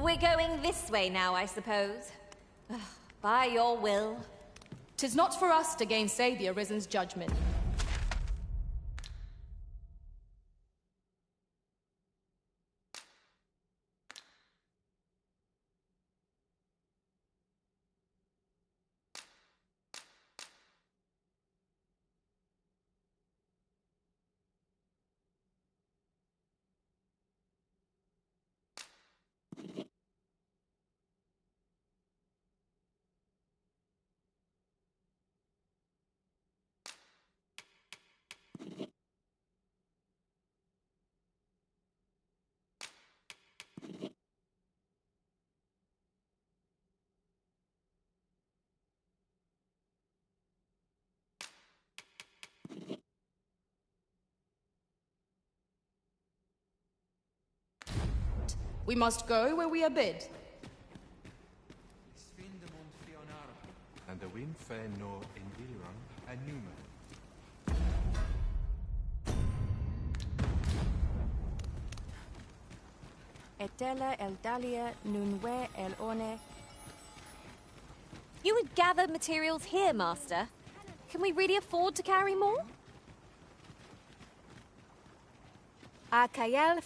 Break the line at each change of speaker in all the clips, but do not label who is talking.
We're going this way now, I suppose. By your will.
'Tis not for us to gainsay the Arisen's judgment. We must go where we are bid.
And the wind fair nor in Ilram and Numa.
Etela el Dalia Nunwe el One.
You would gather materials here, Master. Can we really afford to carry more?
Akayel.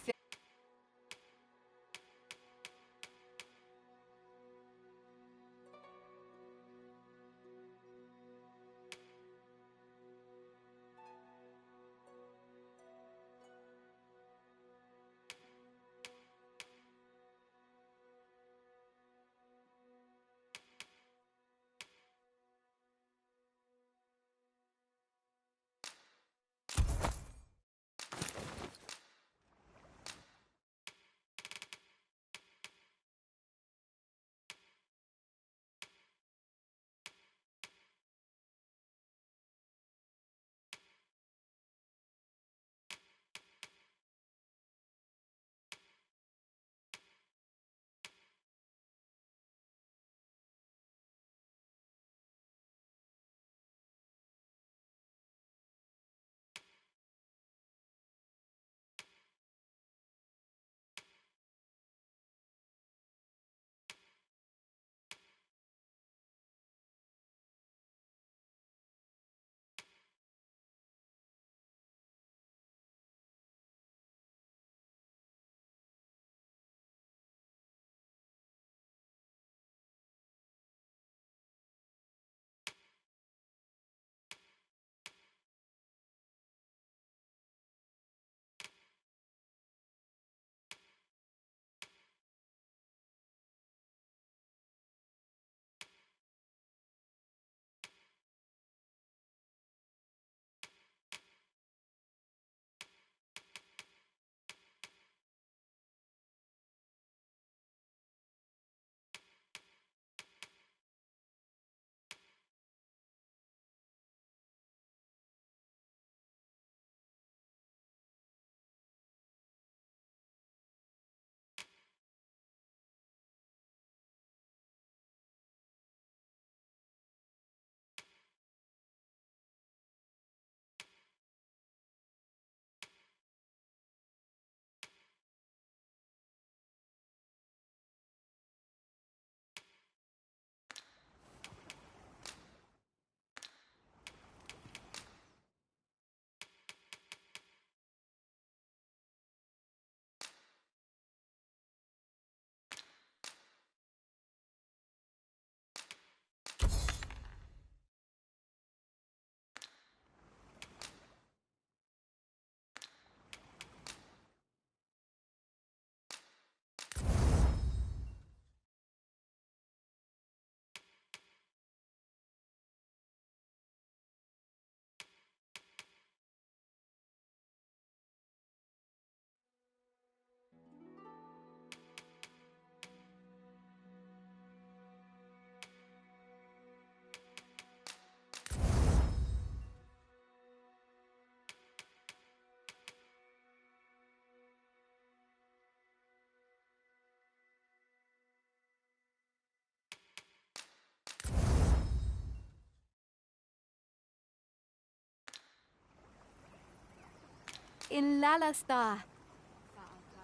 In Lalasta.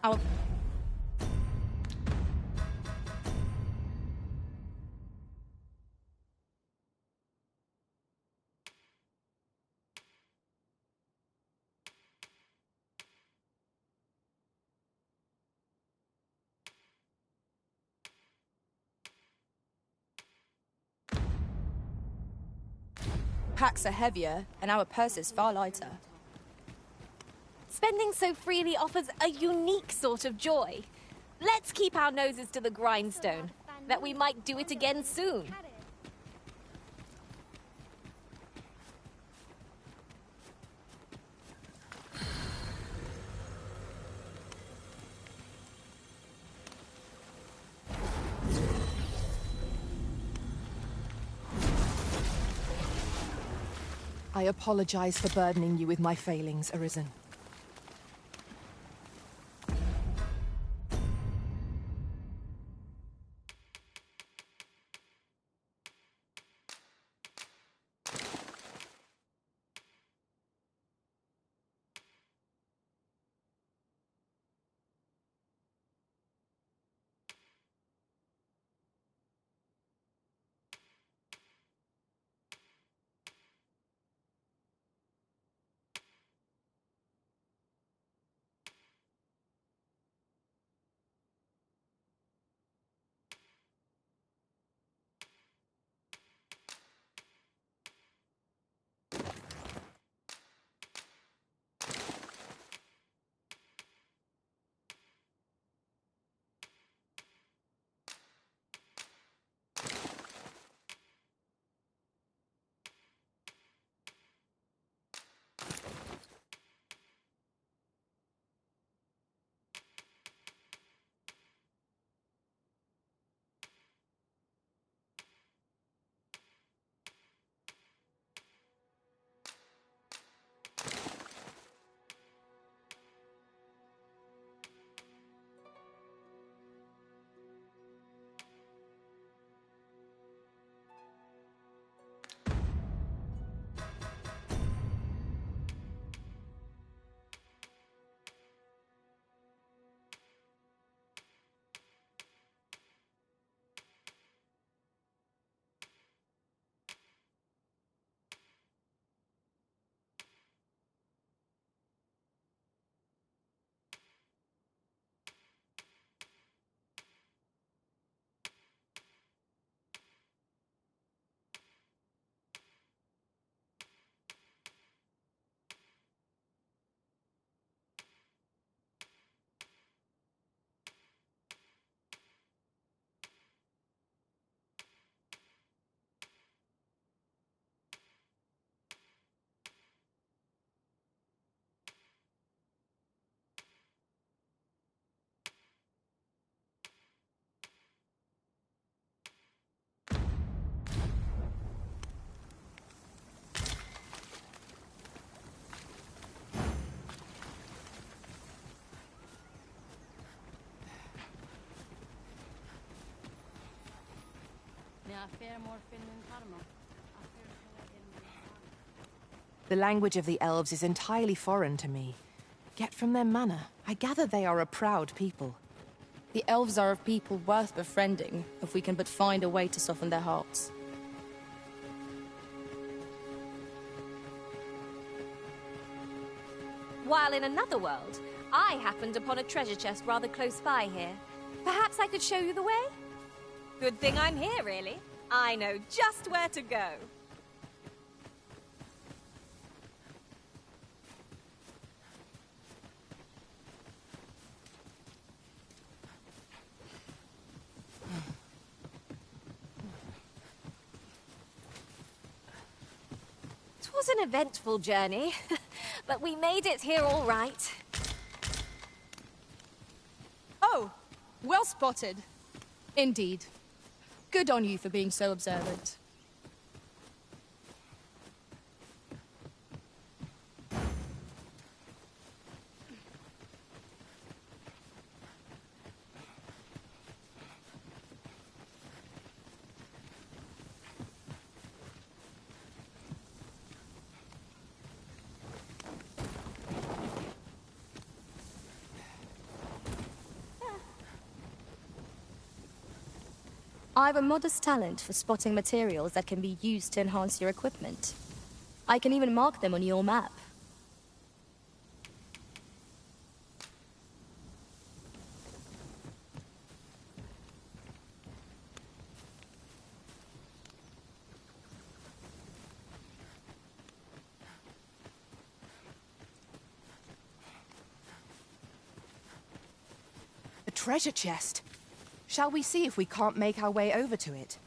Our packs are heavier, and our purses far lighter.
Spending so freely offers a unique sort of joy. Let's keep our noses to the grindstone, that we might do it again soon.
I apologize for burdening you with my failings, Arisen. The language of the elves is entirely foreign to me. Yet from their manner, I gather they are a proud people.
The elves are a people worth befriending, if we can but find a way to soften their hearts.
While in another world, I happened upon a treasure chest rather close by here. Perhaps I could show you the way? Good thing I'm here, really. I know just where to go. It was an eventful journey, but we made it here all right.
Oh, well spotted. Indeed. Good on you for being so observant. I have a modest talent for spotting materials that can be used to enhance your equipment. I can even mark them on your map.
treasure chest. Shall we see if we can't make our way over to it?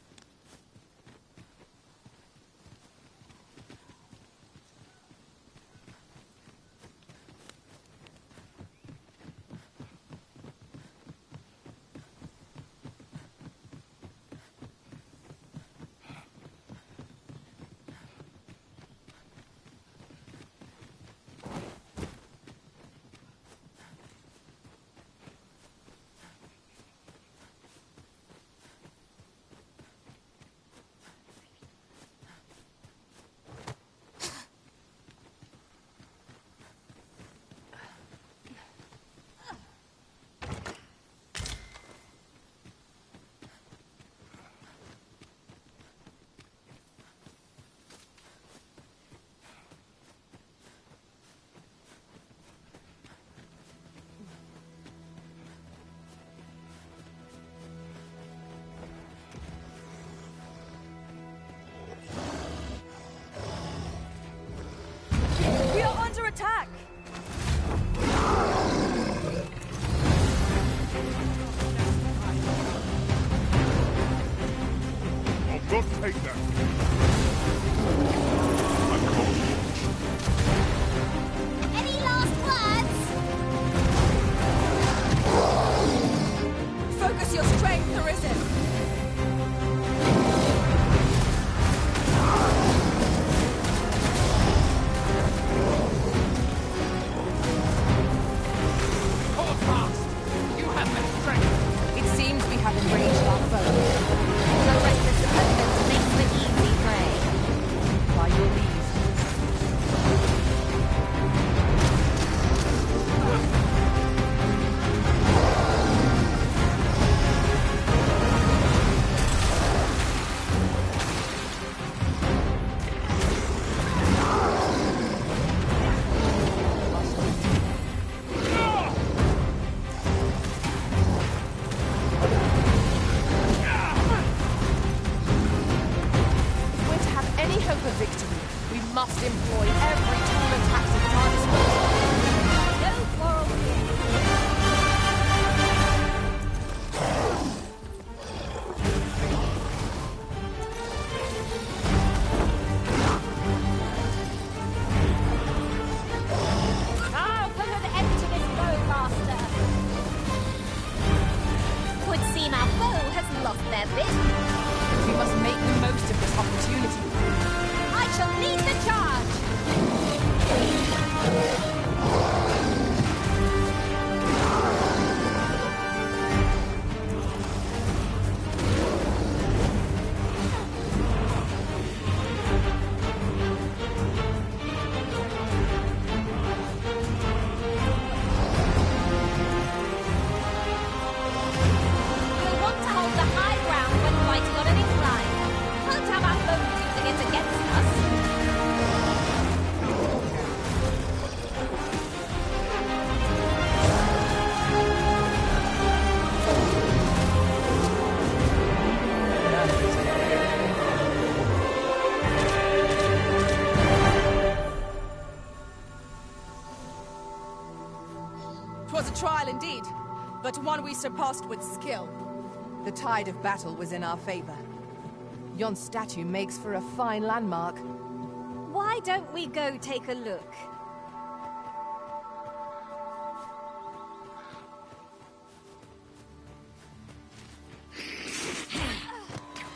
We are under attack!
I'll not take that.
Any last words? Focus your strength, Arisen!
It seems we have enraged our foe.
The reckless opponent makes the easy prey.
By your leave. If we're to have any hope of victory, we must employ every tool and tactic at our disposal.
No quarrel here. I'll put an end to this bow, Master. Would seem our foe has lost their bit.
We must make the most of this opportunity.
I shall lead the charge! We'll want to hold the high ground when fighting on an incline. Won't have our foes using it against us.
Twas a trial indeed, but one we surpassed with skill. The tide of battle was in our favor. Yon statue makes for a fine landmark.
Why don't we go take a look?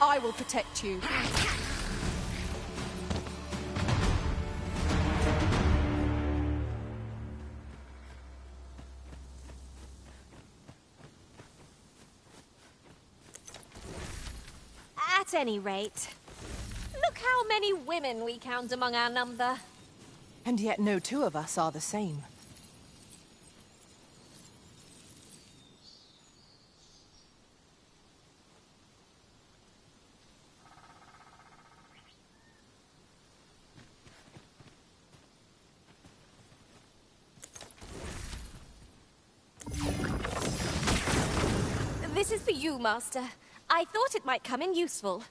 I will protect you.
At any rate, look how many women we count among our number.
And yet no two of us are the same.
This is for you, Master. I thought it might come in useful.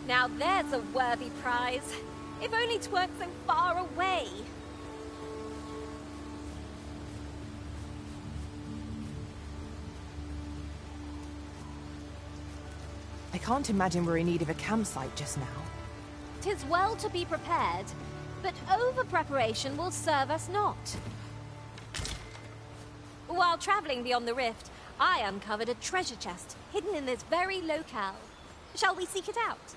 Now there's a worthy prize. If only 'tweren't so far away.
I can't imagine we're in need of a campsite just now.
'Tis well to be prepared, but over-preparation will serve us not. While traveling beyond the rift, I uncovered a treasure chest hidden in this very locale. Shall we seek it out?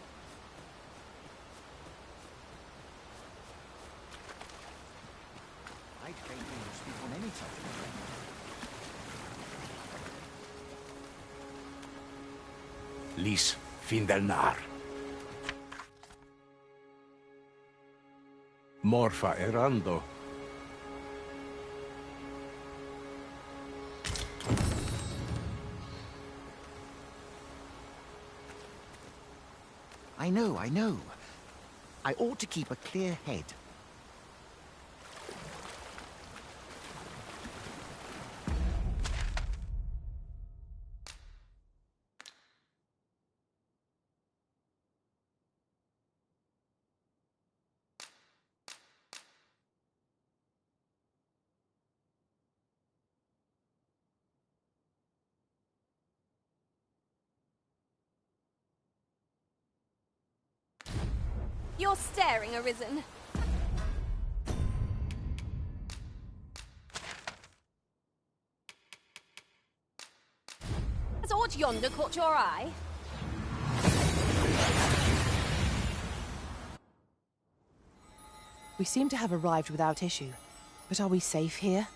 I'd hate to speak on any topic.
Lis Findelnar. Morfa erando.
I know. I ought to keep a clear head.
You're staring, Arisen. Has aught yonder caught your eye?
We seem to have arrived without issue. But are we safe here?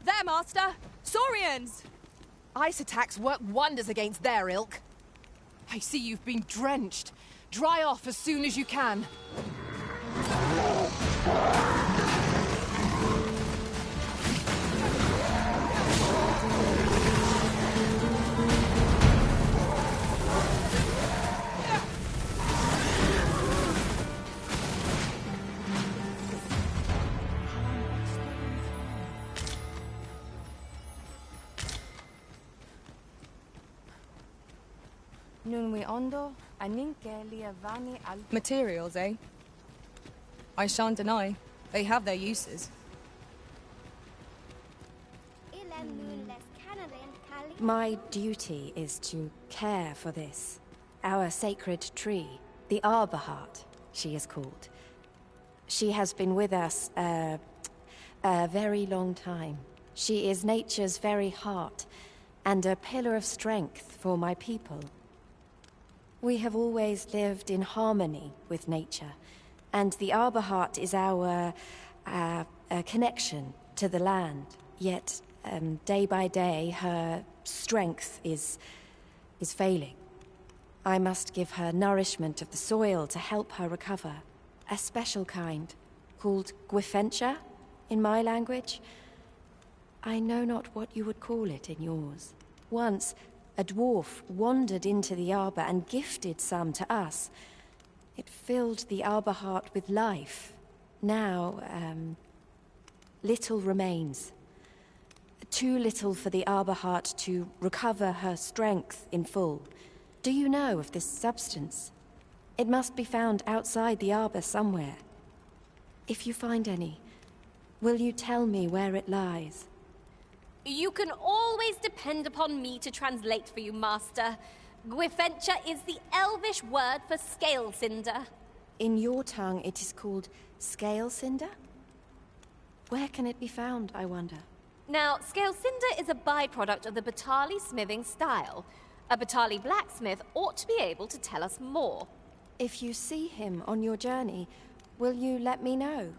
There, Master! Saurians! Ice attacks work wonders against their ilk. I see you've been drenched. Dry off as soon as you can.
Materials, eh? I shan't deny. They have their uses.
My duty is to care for this. Our sacred tree. The Arbor Heart, she is called. She has been with us a very long time. She is nature's very heart, and a pillar of strength for my people. We have always lived in harmony with nature, and the Arbor Heart is our connection to the land. Yet, day by day, her strength is failing. I must give her nourishment of the soil to help her recover. A special kind, called Gwifencha in my language. I know not what you would call it in yours. Once, a dwarf wandered into the arbor and gifted some to us. It filled the Arbor Heart with life. Now, little remains. Too little for the Arbor Heart to recover her strength in full. Do you know of this substance? It must be found outside the arbor somewhere. If you find any, will you tell me where it lies?
You can always depend upon me to translate for you, Master. Gwifencha is the Elvish word for scale cinder.
In your tongue, it is called scale cinder? Where can it be found, I wonder?
Now, scale cinder is a byproduct of the Batali smithing style. A Batali blacksmith ought to be able to tell us more.
If you see him on your journey, will you let me know?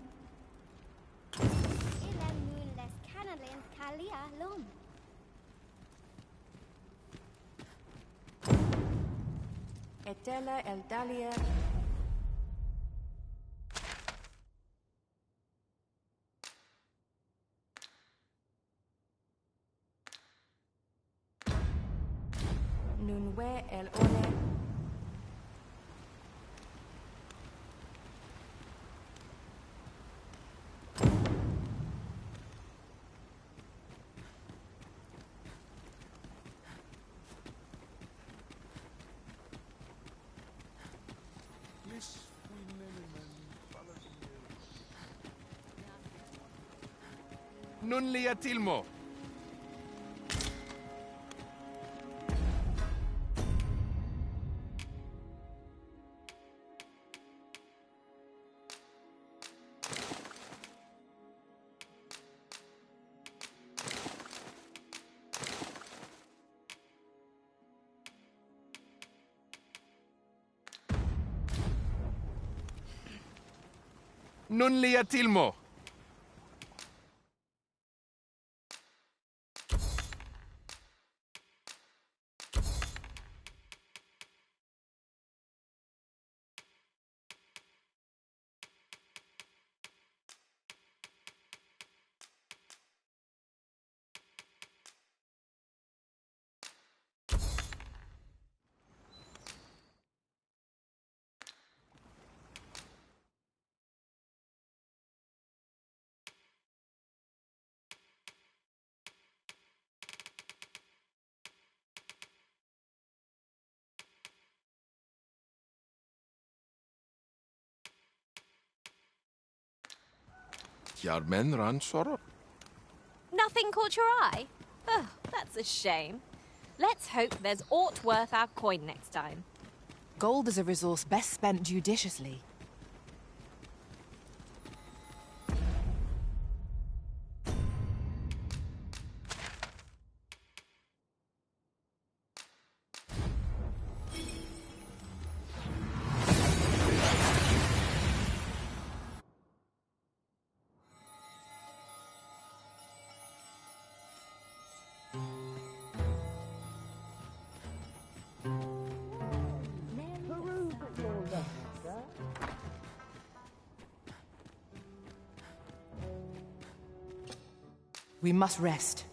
Etela Eldalia. Nunwe el One.
Nun lia tilmo. Nun lia tilmo. Jarmen ran sorrow.
Nothing caught your eye? Oh, that's a shame. Let's hope there's aught worth our coin next time.
Gold is a resource best spent judiciously. We must rest.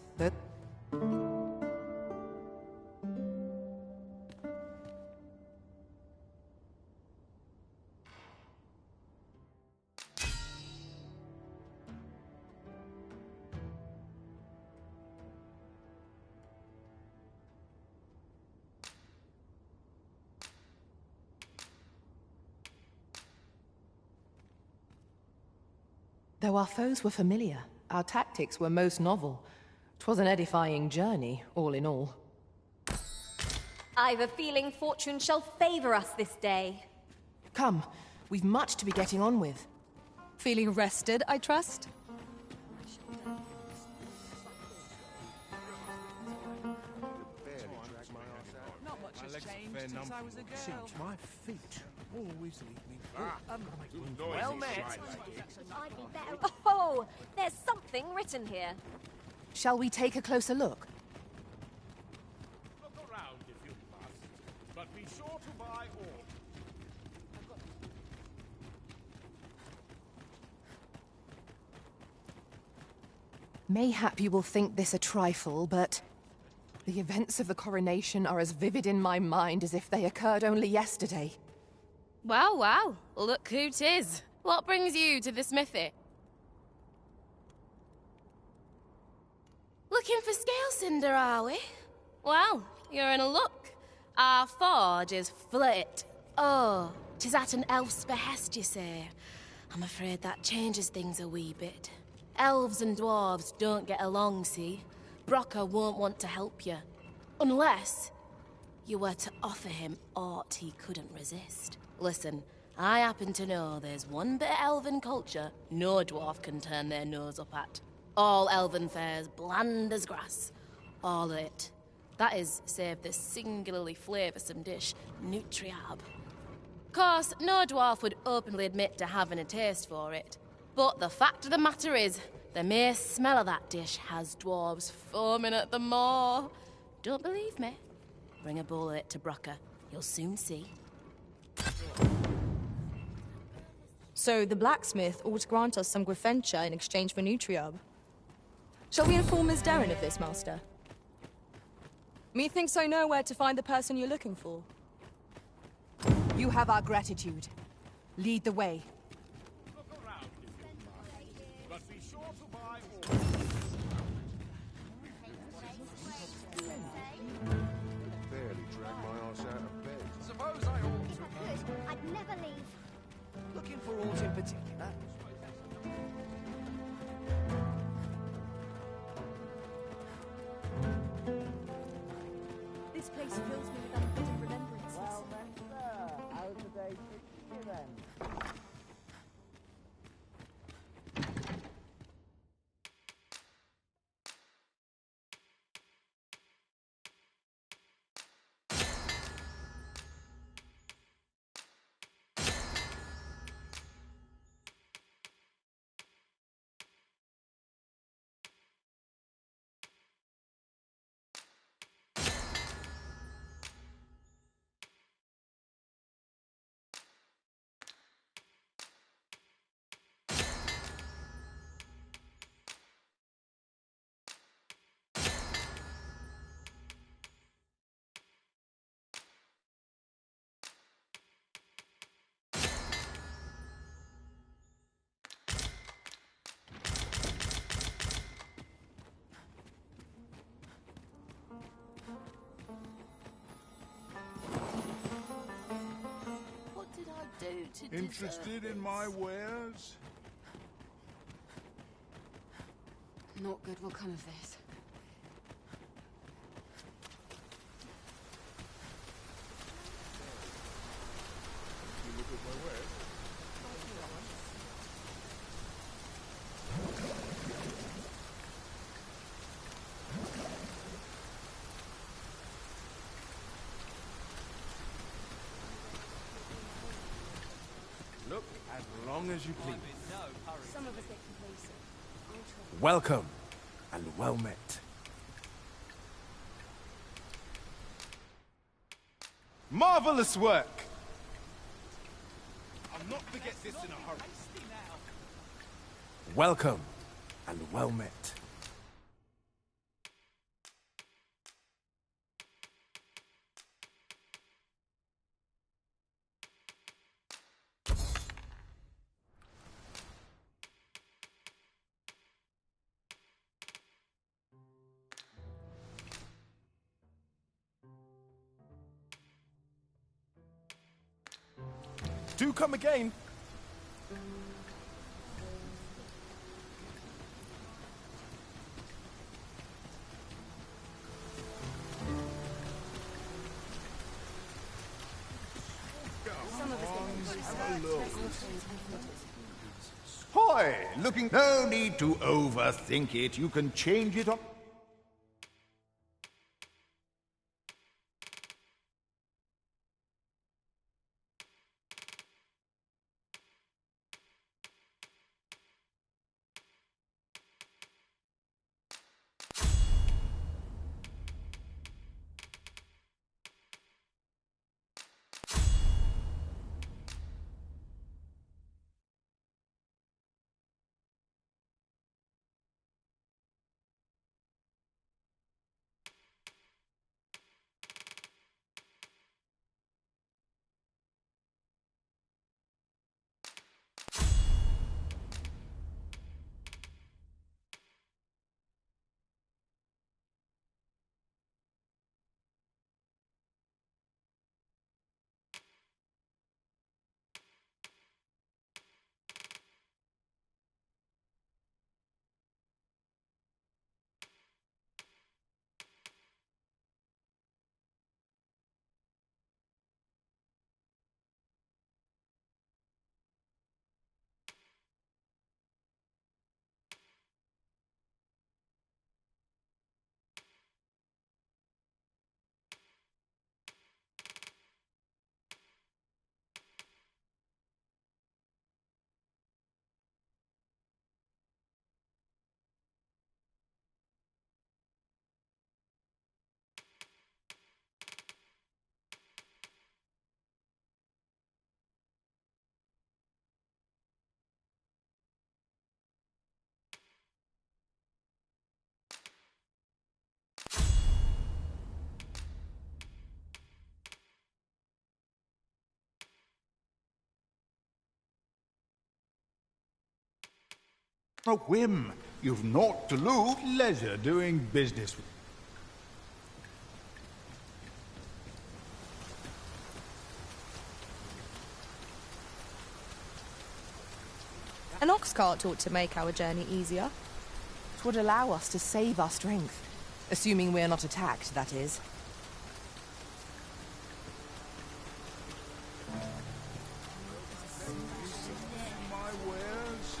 Though our foes were familiar, our tactics were most novel. 'Twas an edifying journey, all in all.
I've a feeling fortune shall favor us this day.
Come, we've much to be getting on with.
Feeling rested, I trust?
Not much has changed since I was a girl.
My feet always leave me.
Well met.
Oh, there's something written here.
Shall we take a closer look?
Look around if you must, but be sure to buy all.
Mayhap you will think this a trifle, but the events of the coronation are as vivid in my mind as if they occurred only yesterday.
Wow, wow. Look who 'tis. What brings you to the smithy? Looking for scale cinder, are we? Well, you're in a luck. Our forge is flit. Oh, 'tis at an elf's behest, you say. I'm afraid that changes things a wee bit. Elves and dwarves don't get along, see? Brocker won't want to help you. Unless you were to offer him aught he couldn't resist. Listen, I happen to know there's one bit of elven culture no dwarf can turn their nose up at. All elven fare's bland as grass. All of it. That is, save the singularly flavoursome dish, Nutriab. Course, no dwarf would openly admit to having a taste for it. But the fact of the matter is, the mere smell of that dish has dwarves foaming at the maw. Don't believe me? Bring a bowl of it to Brocker. You'll soon see.
So the blacksmith ought to grant us some Griffenture in exchange for Nutriab. Shall we inform Miss Darren of this, Master? Methinks I know where to find the person you're looking for.
You have our gratitude. Lead the way.
Look around if you must, but be sure to buy all.
Barely drag my ass out of bed.
Suppose I ought to.
I'd never leave.
Looking for aught in particular?
Interested in my wares?
Not good will come of this.
You look at my wares? Look as long as you please.
Some of us get complacent.
Welcome, and well met. Marvelous work! I'll not forget this in a hurry. Welcome, and well met. Do come again.
Hoy! Looking... No need to overthink it. You can change it on... A whim. You've naught to lose. Leisure doing business.
An ox cart ought to make our journey easier.
It would allow us to save our strength. Assuming we're not attacked, that is.
My wares?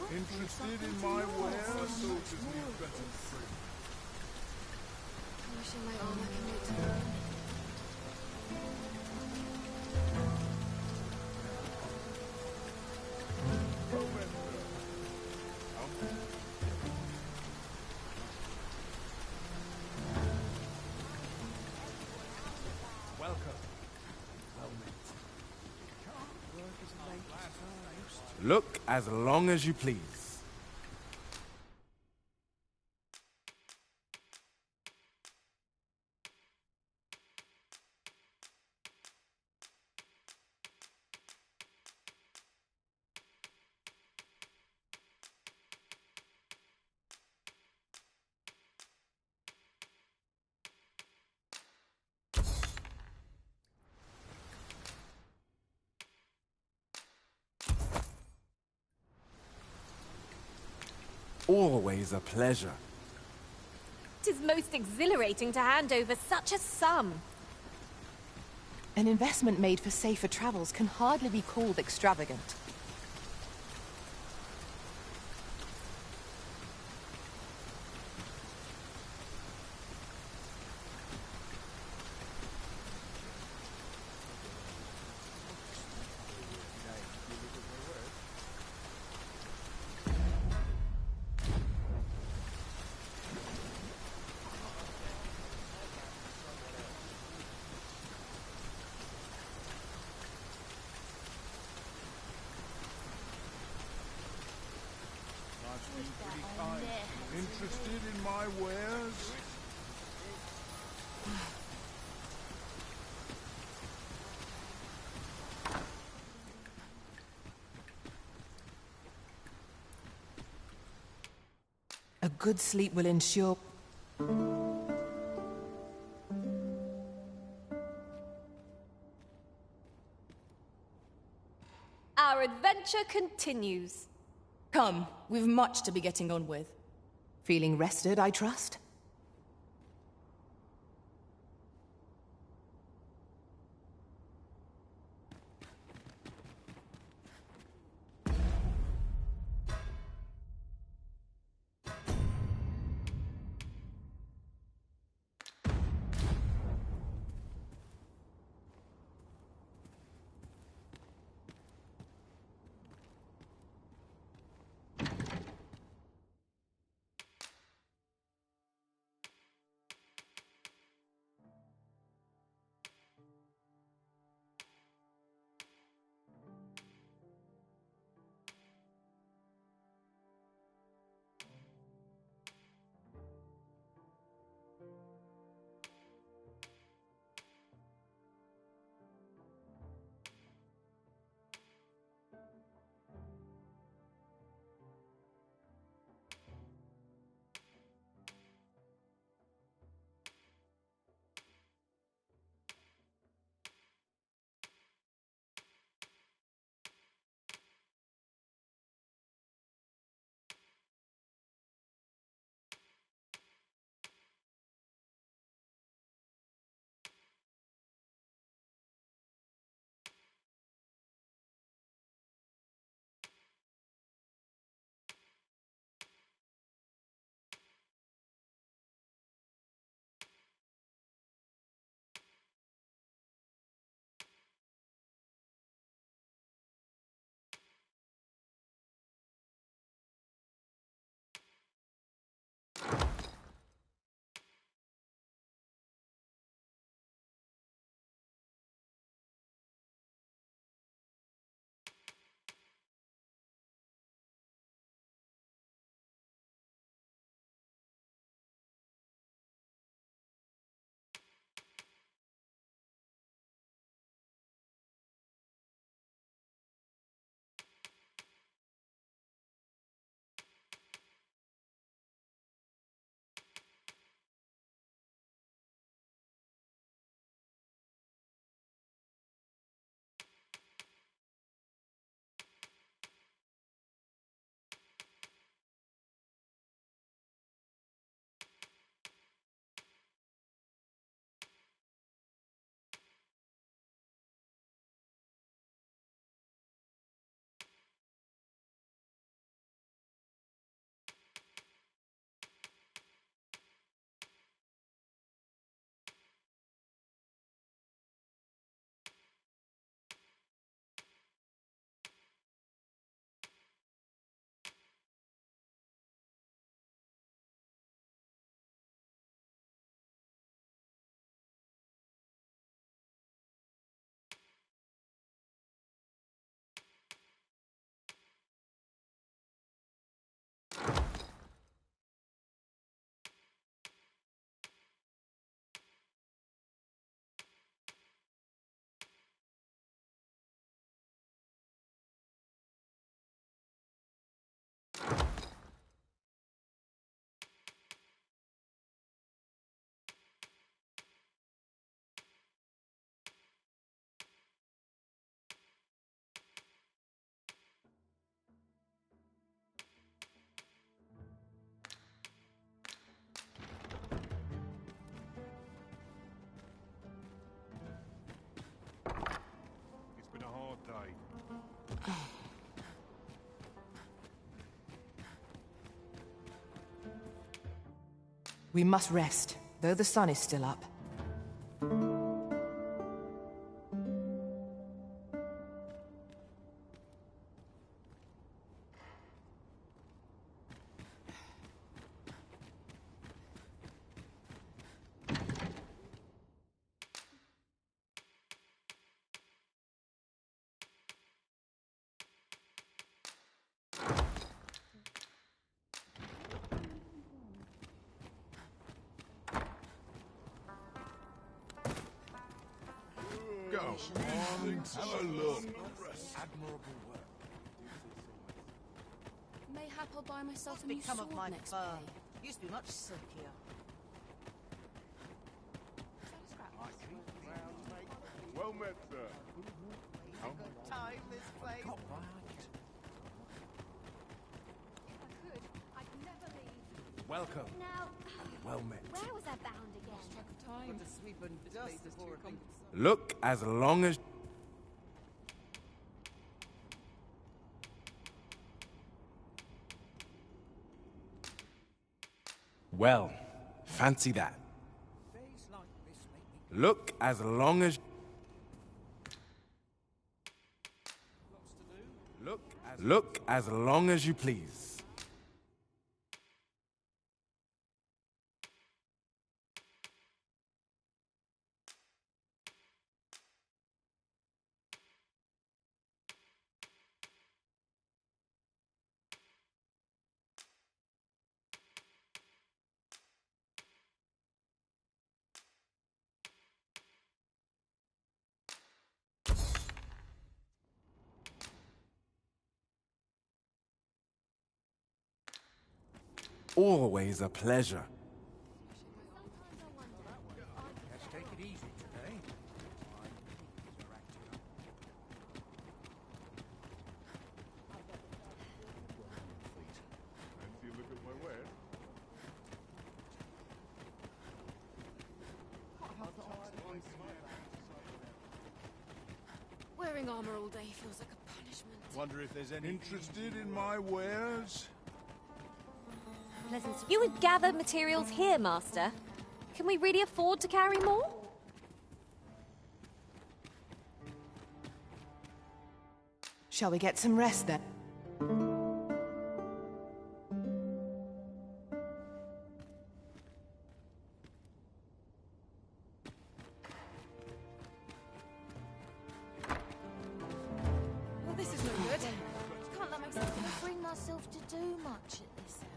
Interested in my wares? Soldiers need better training.
I wish I might all I can wait to learn.
Look as long as you please. Always a pleasure.
Tis most exhilarating to hand over such a sum.
An investment made for safer travels can hardly be called extravagant.
Interested in my wares?
A good sleep will ensure...
Our adventure continues.
Come, we've much to be getting on with.
Feeling rested, I trust? We must rest, though the sun is still up.
Go on, have a look.
Admirable work.
Mayhap I'll buy myself a
What's
new
become
sword
of my
next
fur?
pay.
Used to be much silkier.
Well met, sir.
Good time, this place.
Got right.
Welcome.
Now,
And well met.
where was I bound again?
Time.
To sweep and dust before it comes.
Look as long as... Well, fancy that. Look as long as... Look as long as you please. Always a pleasure.
Let's take it easy today.
Fancy a look at my wares?
Wearing armor all day feels like a punishment.
Wonder if there's any interested in my wares?
You would gather materials here, Master. Can we really afford to carry more?
Shall we get some rest then?
Well, this is no good. Can't let myself bring myself to do much at this hour.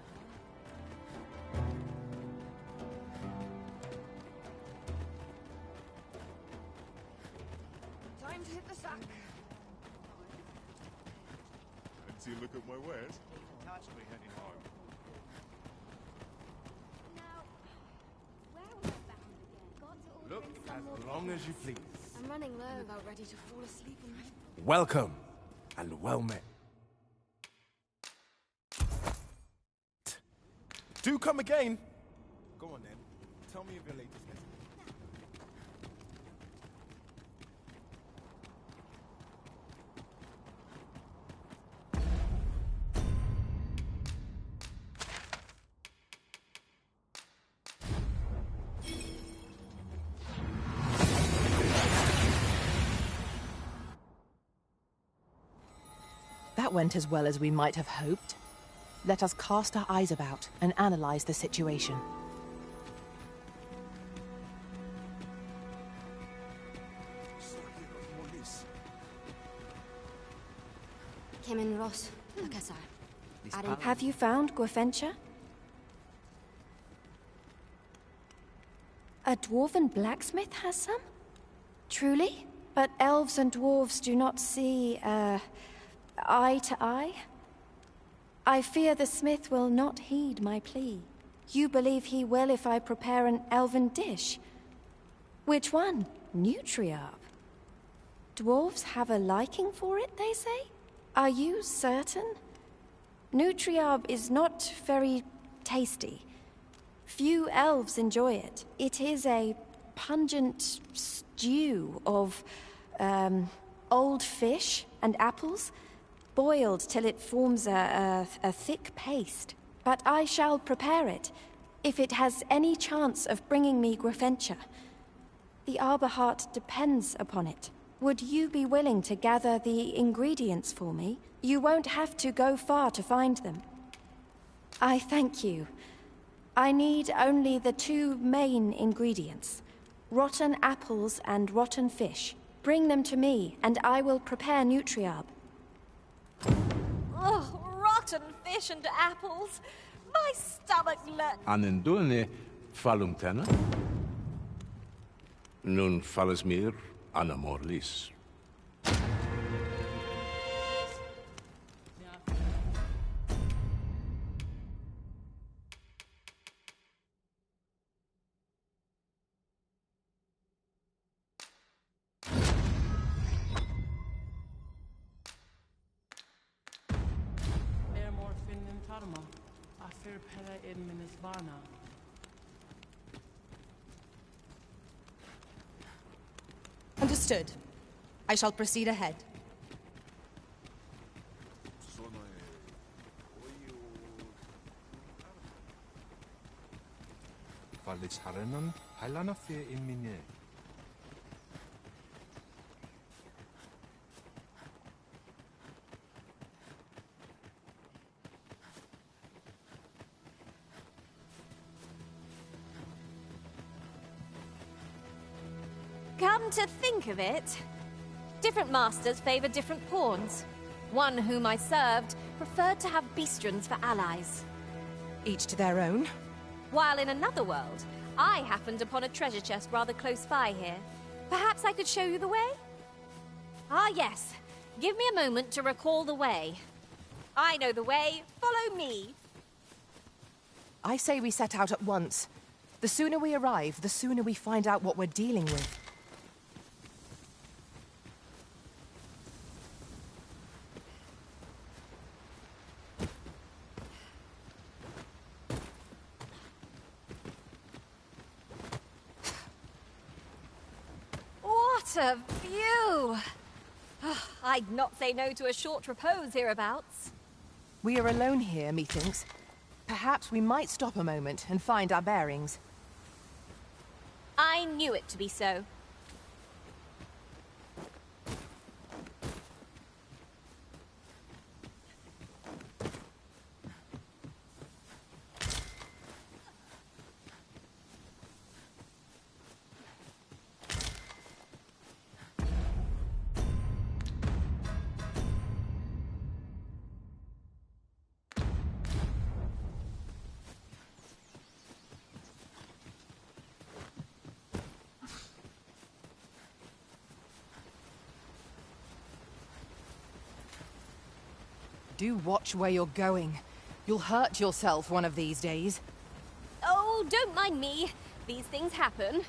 Time to hit the sack.
Fancy a look at my wares?
We're heading home.
Now, where was I bound again? Got to order
Look
in some
as
more
long as you please.
I'm running low, about ready to fall asleep on my...
Welcome and well met. Do come again. Go on then. Tell me of your latest message.
That went as well as we might have hoped. Let us cast our eyes about and analyze the situation.
Kemin Ross, Lakasar.
Have you found Gwefencha? A dwarven blacksmith has some? Truly? But elves and dwarves do not see, eye to eye? I fear the smith will not heed my plea. You believe he will if I prepare an elven dish? Which one? Nutriarb? Dwarves have a liking for it, they say? Are you certain? Nutriarb is not very tasty. Few elves enjoy it. It is a pungent stew of, old fish and apples, boiled till it forms a thick paste. But I shall prepare it. if it has any chance of bringing me Grafentia. The Arbor Heart depends upon it. Would you be willing to gather the ingredients for me? You won't have to go far to find them. I thank you. I need only the 2 main ingredients: rotten apples and rotten fish. Bring them to me, and I will prepare Nutriarb.
Ugh, rotten fish and apples. My stomach
Anendune falum tena? Nun falles mir an amor lis.
Understood. I shall proceed ahead.
Fallis harenon, hailana fir in mine.
Come to think of it, different masters favor different pawns. One whom I served preferred to have beastrons for allies.
Each to their own.
While in another world, I happened upon a treasure chest rather close by here. Perhaps I could show you the way? Ah, yes. Give me a moment to recall the way. I know the way. Follow me.
I say we set out at once. The sooner we arrive, the sooner we find out what we're dealing with.
What a view! I'd not say no to a short repose hereabouts.
We are alone here, methinks. Perhaps we might stop a moment and find our bearings.
I knew it to be so.
Do watch where you're going. You'll hurt yourself one of these days.
Oh, don't mind me. These things happen.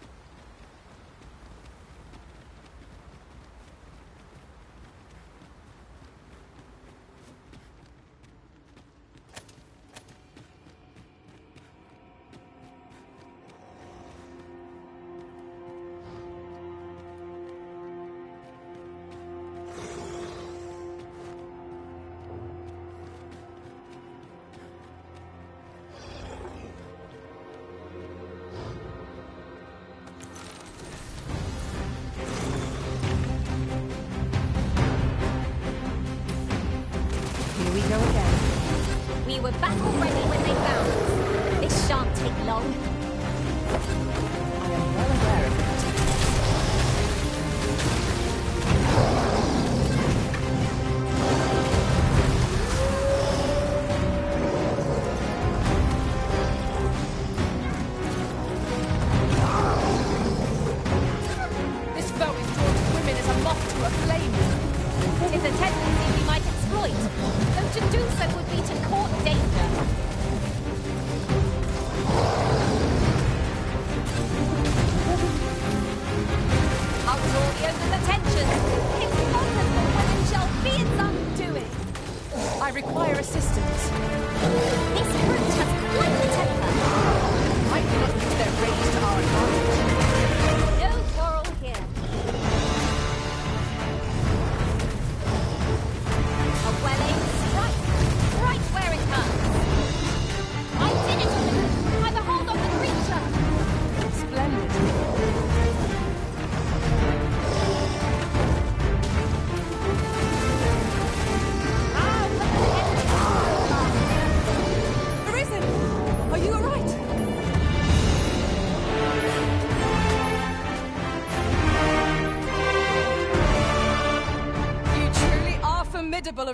We were back already when they found us. This shan't take long.
I am well aware of that.
This foe is drawn to women as a moth to a flame.
It's a tendency we might exploit, though to do so would be to court danger. I'll draw the open attention. It's wonderful when it shall be its undoing.
I require assistance.
This brute has quite the temper.
Might we not use their rage to our advantage?
No quarrel here. A well-aimed strike, right where it hurts. I did it! By the hold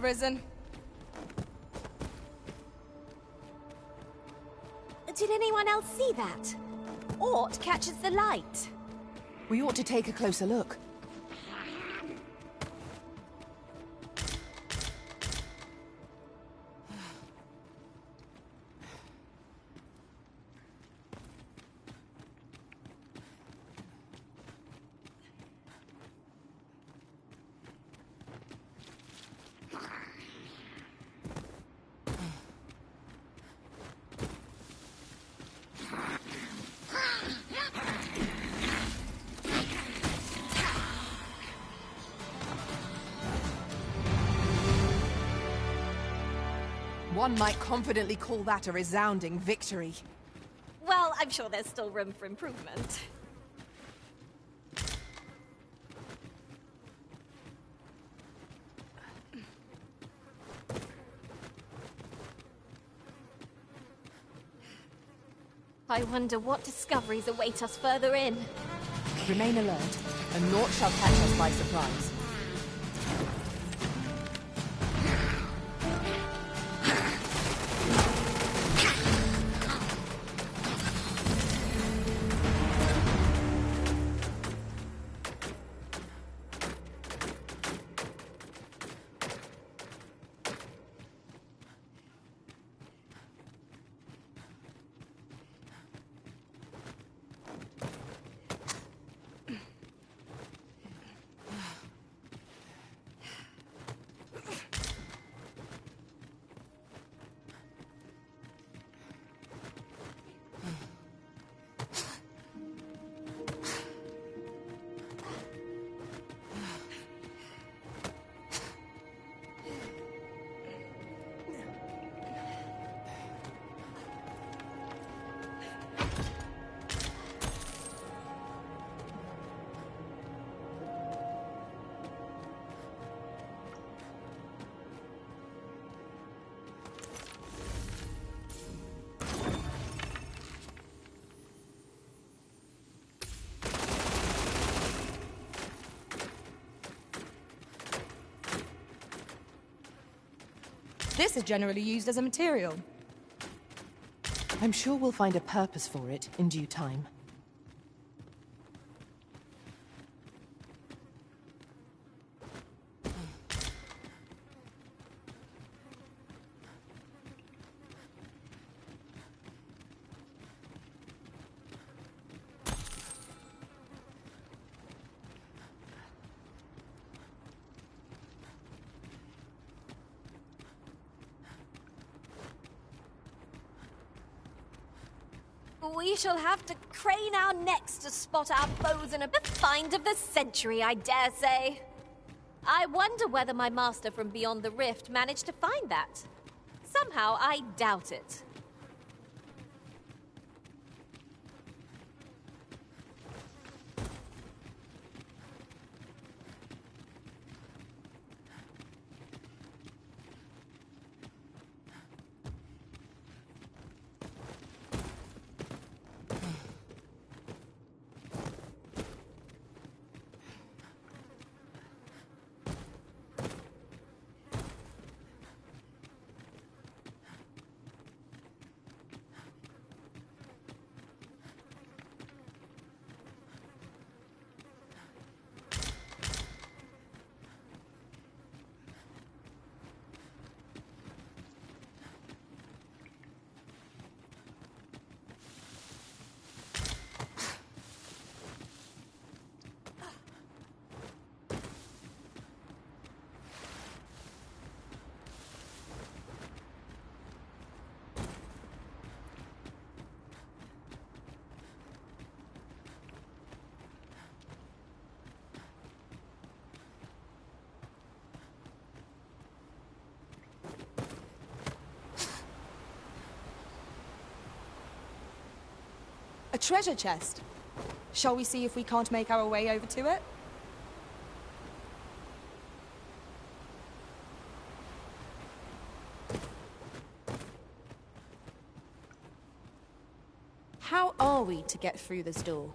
Risen.
Did anyone else see that? Ort catches the light.
We ought to take a closer look. One might confidently call that a resounding victory.
Well, I'm sure there's still room for improvement. I wonder what discoveries await us further in.
Remain alert, and naught shall catch us by surprise.
This is generally used as a material.
I'm sure we'll find a purpose for it in due time.
We shall have to crane our necks to spot our foes in a find of the century, I dare say. I wonder whether my master from beyond the rift managed to find that. Somehow, I doubt it.
A treasure chest. Shall we see if we can't make our way over to it? How are we to get through this door?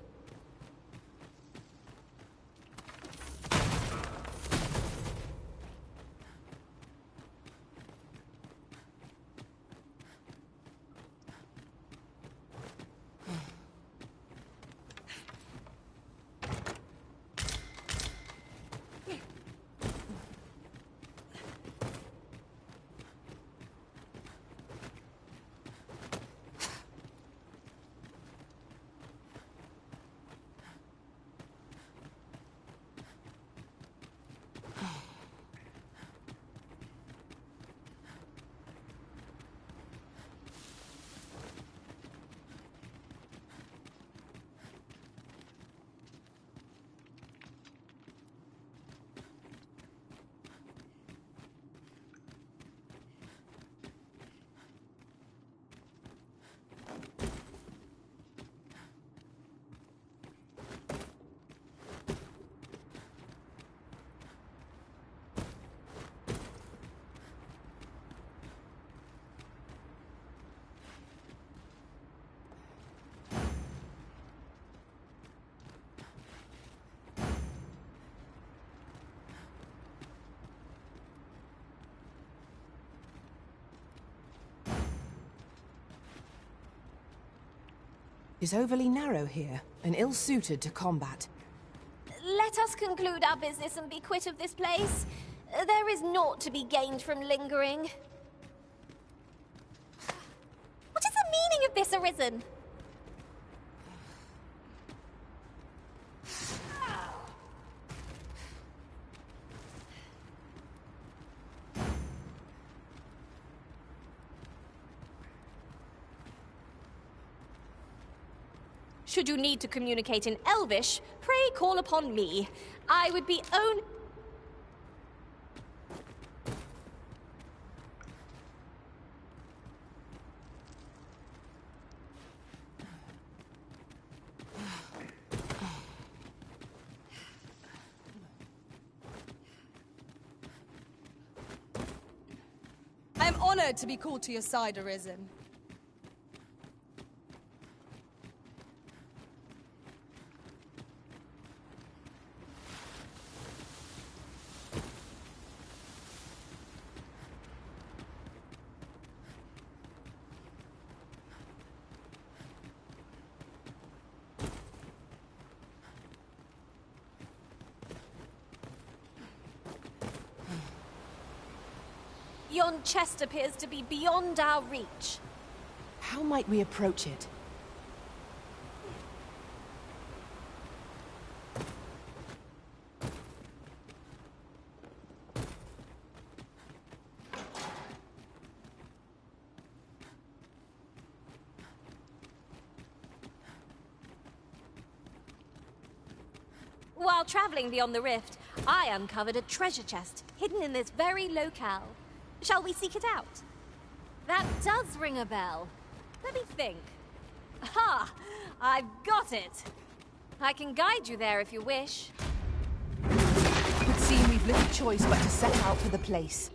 is overly narrow here and ill-suited to combat.
Let us conclude our business and be quit of this place. There is naught to be gained from lingering. What is the meaning of this, Arisen? Should you need to communicate in Elvish, pray call upon me. I would be
I am honored to be called to your side, Arisen.
Yon chest appears to be beyond our reach.
How might we approach it?
While traveling beyond the rift, I uncovered a treasure chest hidden in this very locale. Shall we seek it out? That does ring a bell. Let me think. Ha! I've got it! I can guide you there if you wish.
It would seem we've little choice but to set out for the place.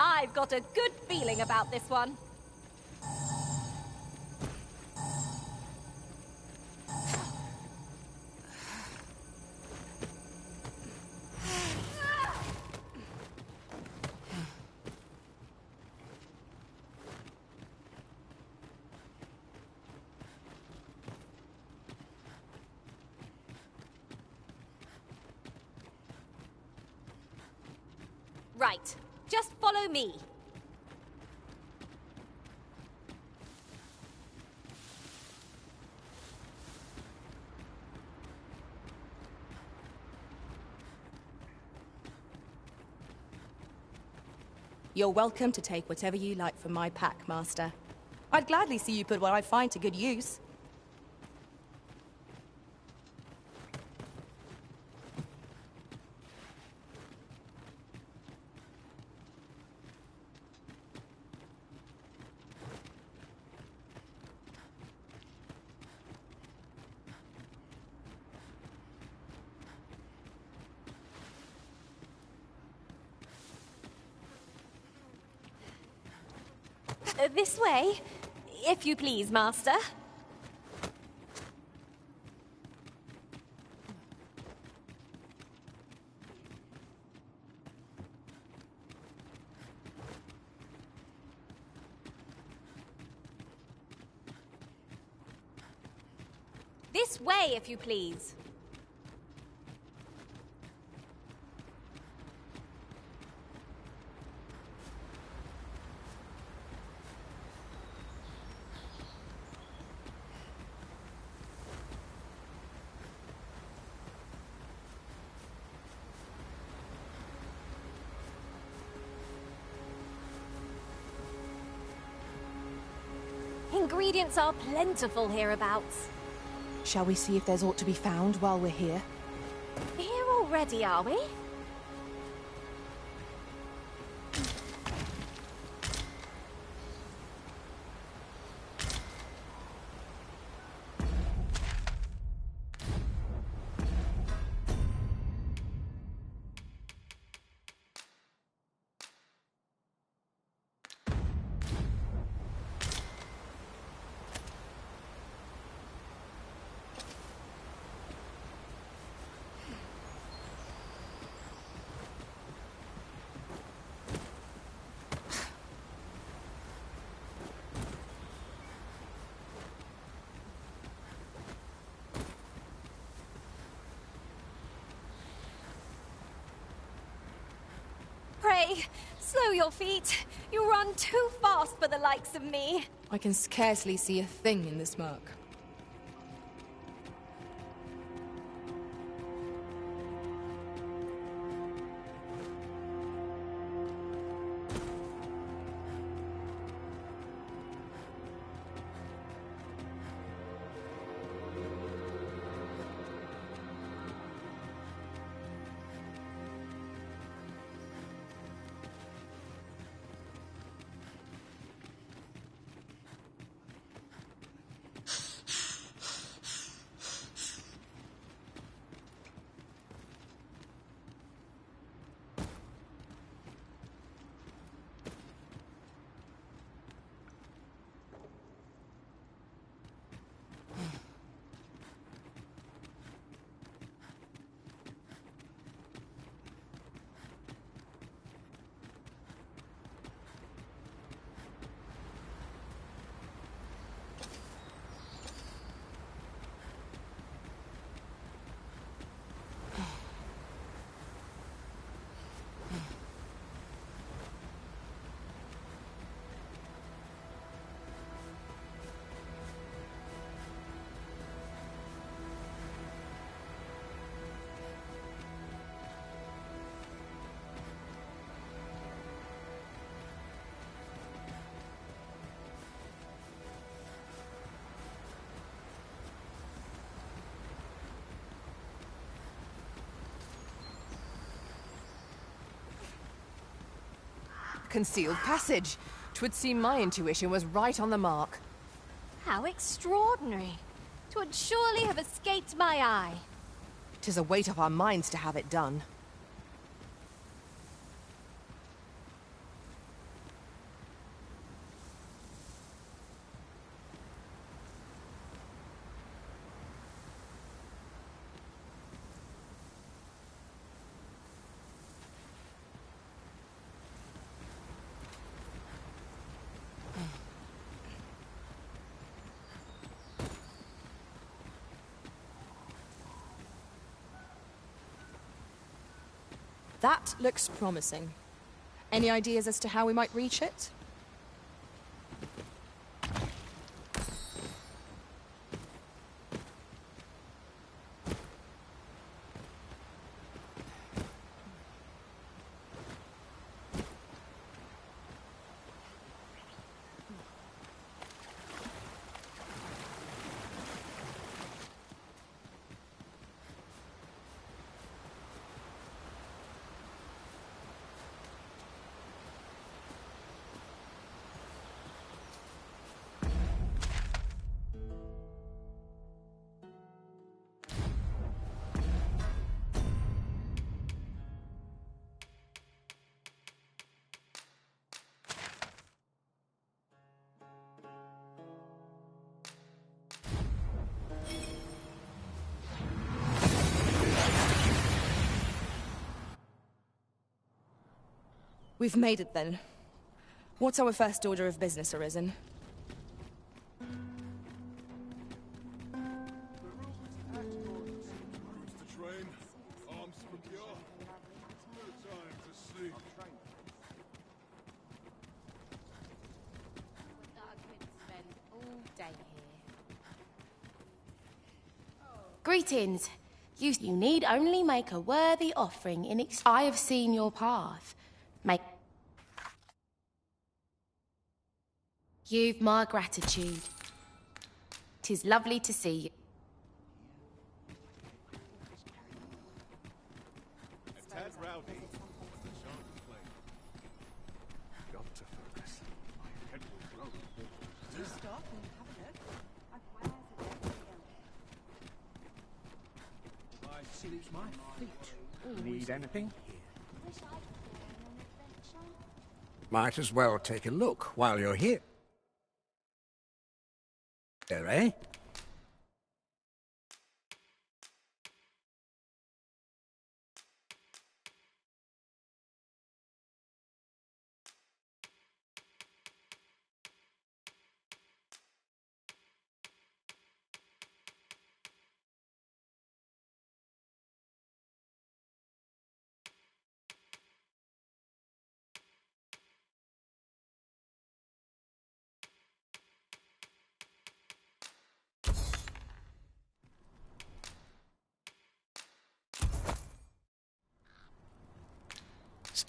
I've got a good feeling about this one. Right. Just follow me.
You're welcome to take whatever you like from my pack, Master. I'd gladly see you put what I find to good use.
This way, if you please, Master. This way, if you please. Ingredients are plentiful hereabouts.
Shall we see if there's aught to be found while we're here?
Here already, are we? way! Slow your feet. You run too fast for the likes of me.
I can scarcely see a thing in this murk.
Concealed passage. 'Twould seem my intuition was right on the mark.
How extraordinary. 'Twould surely have escaped my eye.
'Tis a weight off our minds to have it done.
That looks promising. Any ideas as to how we might reach it? We've made it then. What's our first order of business, Arisen?
Greetings. You need only make a worthy offering in I have seen your path. You've my gratitude. 'Tis lovely to see you.
A tad rowdy, but I shan't complain. Got to focus. My head will grow.
Just stop and have a look.
I suit my feet. Need anything?
Might as well take a look while you're here. Eh?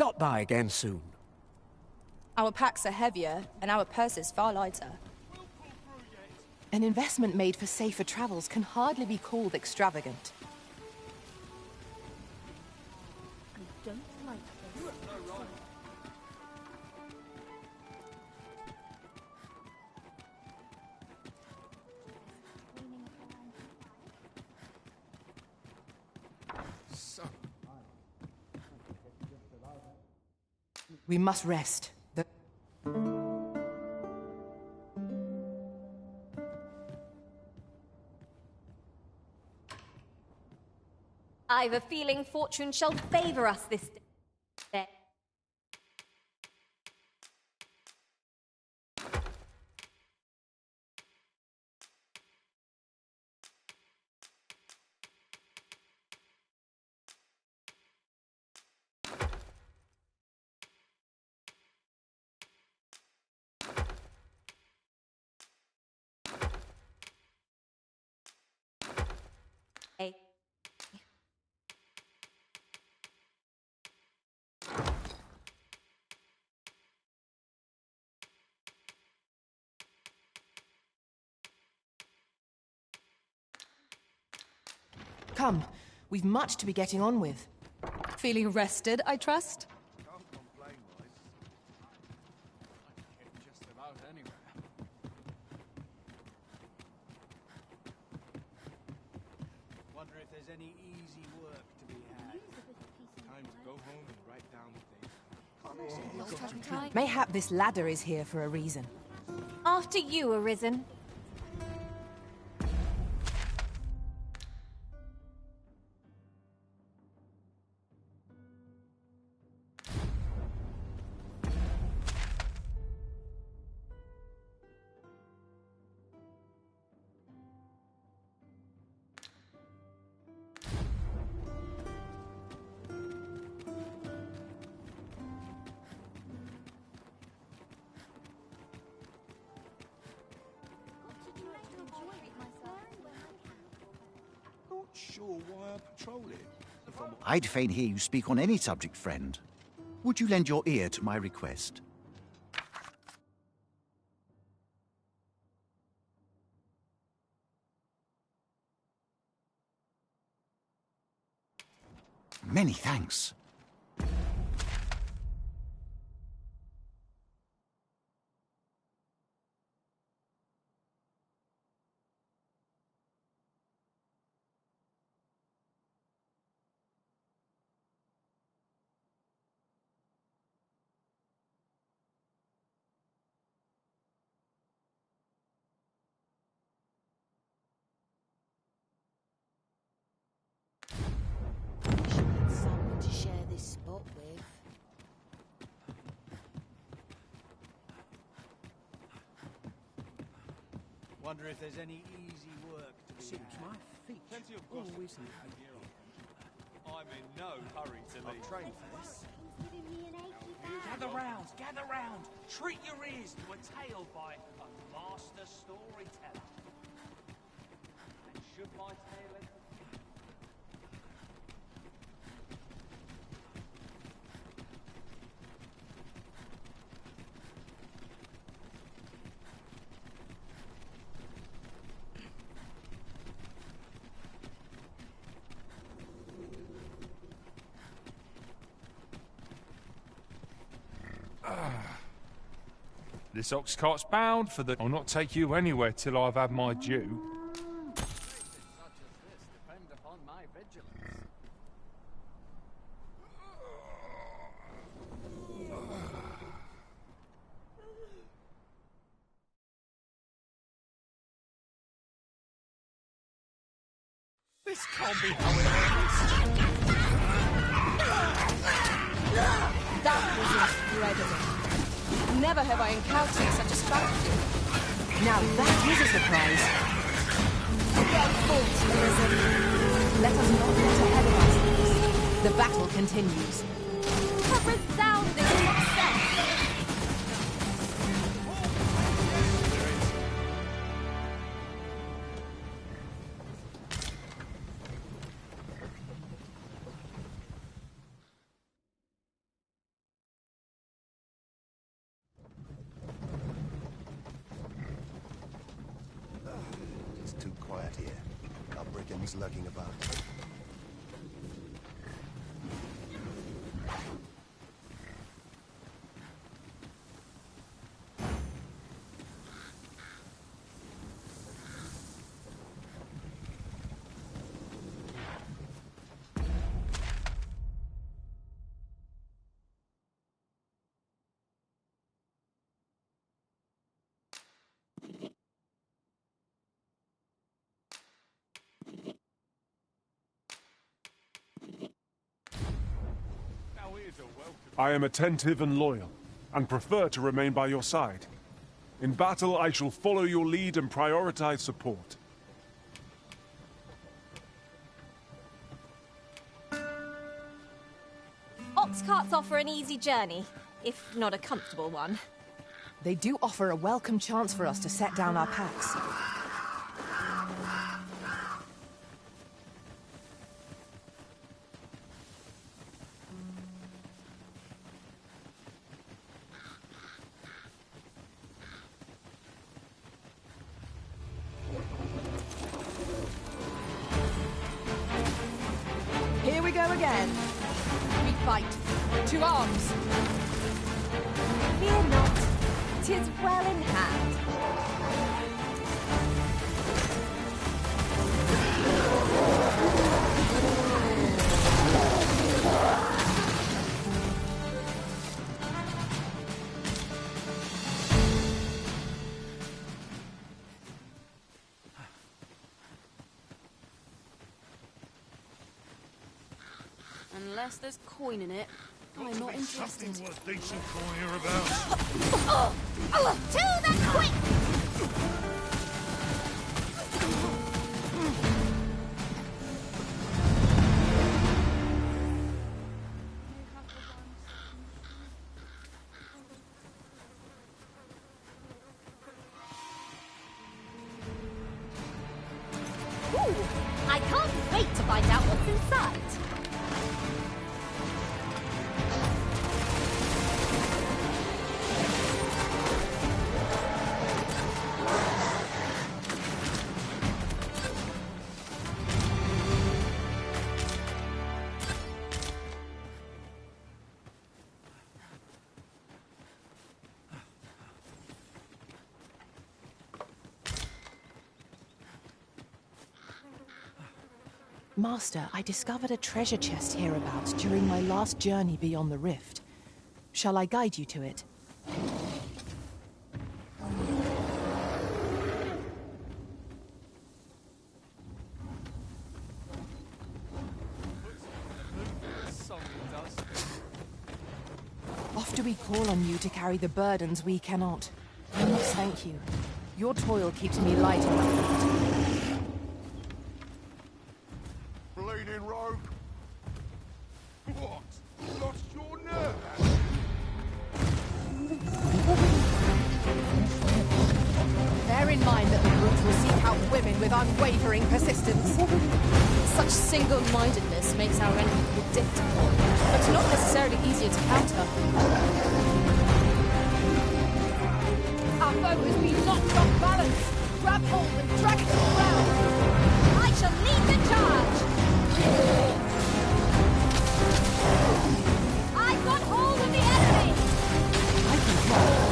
stop by again soon.
Our packs are heavier, and our purses far lighter.
An investment made for safer travels can hardly be called extravagant.
I don't like this.
We must rest.
I've a feeling fortune shall favor us this day. Hey.
Come, we've much to be getting on with.
Feeling rested, I trust?
Can't complain, boys. I can get just about anywhere. Wonder if there's any easy work to be had.
Time to go home and write down the date.
Mayhap this ladder is here for a reason.
After you, Arisen.
Not sure why I patrol it. If I'm
I'd fain hear you speak on any subject, friend. Would you lend your ear to my request? Many thanks.
Someone to share this spot with.
Wonder if there's any easy work to be
Seems
had.
my feet
Plenty of gossip
always
to
need
have here. I'm in no hurry to leave.
train for this.
Gather round, gather round. Treat your ears to a tale by a master storyteller. And should my tale end?
This ox cart's bound for the... I'll not take you anywhere till I've had my due.
Such as this depend upon my vigilance.
This can't be how it ends.
That was incredible. Never have I encountered such a strategy.
Now that is a surprise.
Well fought, Arisen.
Let us not get ahead of ourselves. The battle continues.
A resounding success!
dragons lurking about.
I am attentive and loyal, and prefer to remain by your side. In battle, I shall follow your lead and prioritize support.
Ox carts offer an easy journey, if not a comfortable one.
They do offer a welcome chance for us to set down our packs. Here we go again. We fight. To arms.
Fear not, 'tis well in hand.
Unless there's coin in it, I'm not interested.
Something worth decent coin here about.
To the quick! Ooh, I can't wait to find out what's inside.
Master, I discovered a treasure chest hereabouts during my last journey beyond the rift. Shall I guide you to it? Oft do we call on you to carry the burdens we cannot. I must thank you. Your toil keeps me light on my feet.
Bleeding rogue. What? Lost your nerve?
Bear in mind that the brutes will seek out women with unwavering persistence.
Such single-mindedness makes our enemy predictable, but not necessarily easier to counter.
Our foe has been knocked off balance. Grab hold and drag it to the ground.
I shall lead the charge! I've got hold of the enemy!
I can try.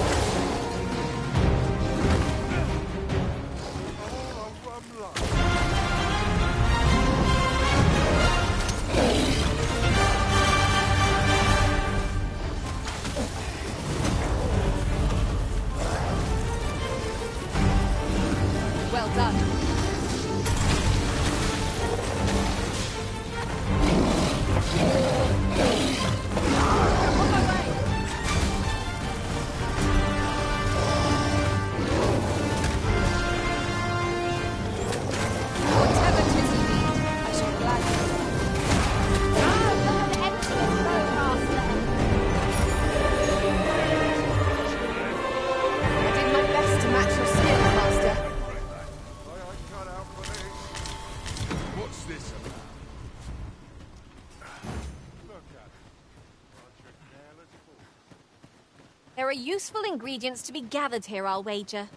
Well done.
Whatever 'tis you need, I shall gladly.
An excellent bowmaster.
I did my best to match your skill, Master.
What's this about? Look at it. Bunch of careless fools.
There are useful ingredients to be gathered here, I'll wager.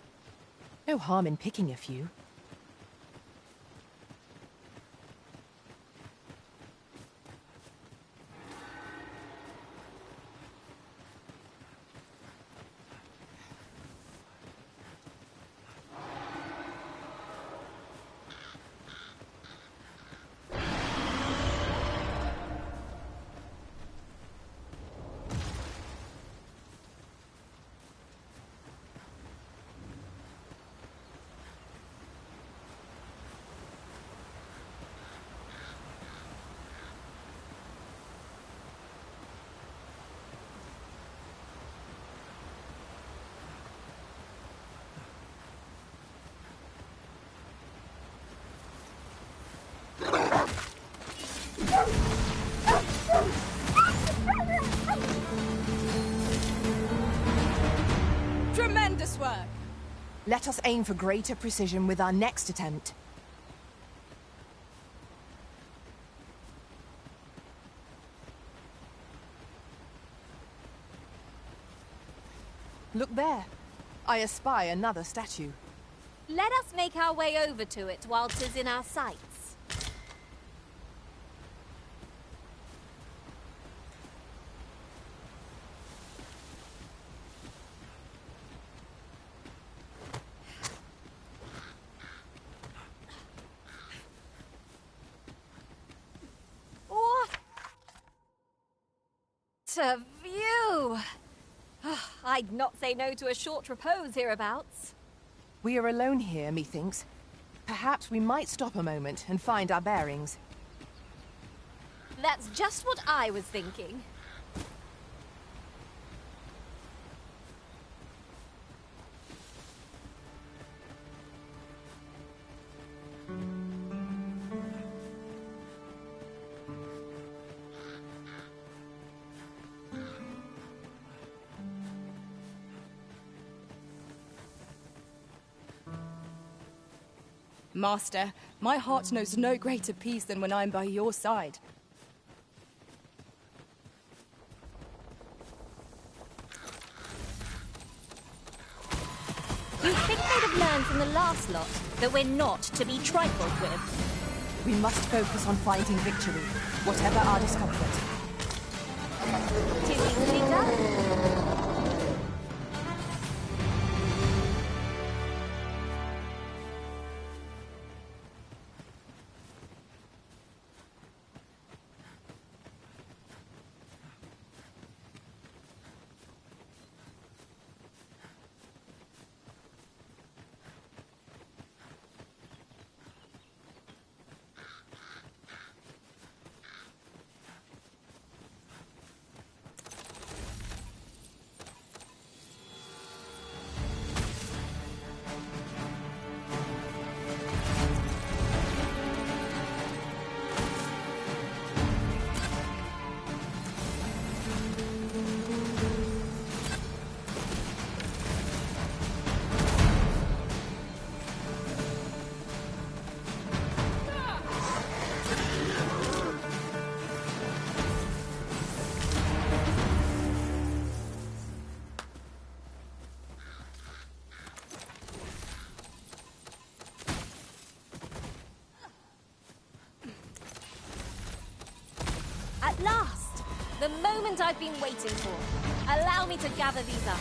No harm in picking a few. Let us aim for greater precision with our next attempt. Look there. I espy another statue.
Let us make our way over to it while 'tis in our sights. What a view! I'd not say no to a short repose hereabouts.
We are alone here, methinks. Perhaps we might stop a moment and find our bearings.
That's just what I was thinking.
Master, my heart knows no greater peace than when I am by your side.
You'd think they'd have learned from the last lot that we're not to be trifled with.
We must focus on finding victory, whatever our discomfort.
'Tis easily done. At last! The moment I've been waiting for. Allow me to gather these up.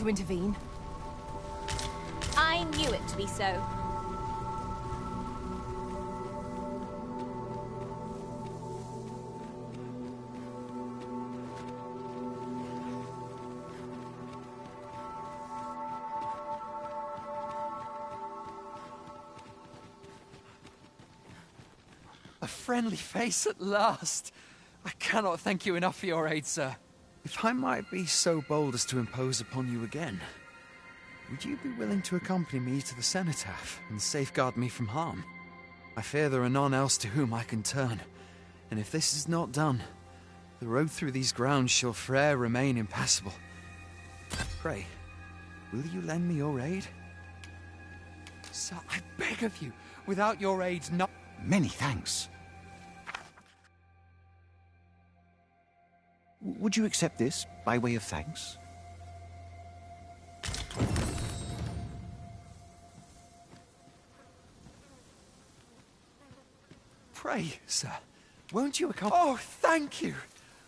to intervene.
I knew it to be so.
A friendly face at last. I cannot thank you enough for your aid, sir.
If I might be so bold as to impose upon you again, would you be willing to accompany me to the cenotaph and safeguard me from harm? I fear there are none else to whom I can turn, and if this is not done, the road through these grounds shall fore'er remain impassable. Pray, will you lend me your aid?
Sir, I beg of you, without your aid, not...
Many thanks. Would you accept this by way of thanks?
Pray, sir, won't you accompany... Oh, thank you!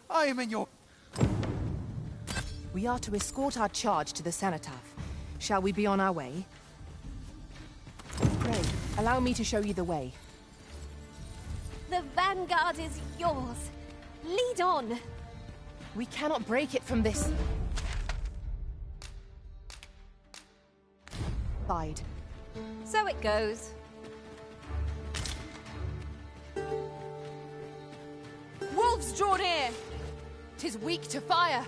I am in your...
We are to escort our charge to the cenotaph. Shall we be on our way? Pray, allow me to show you the way.
The vanguard is yours. Lead on.
We cannot break it from this side.
So it goes.
Wolves draw near! 'Tis weak to fire.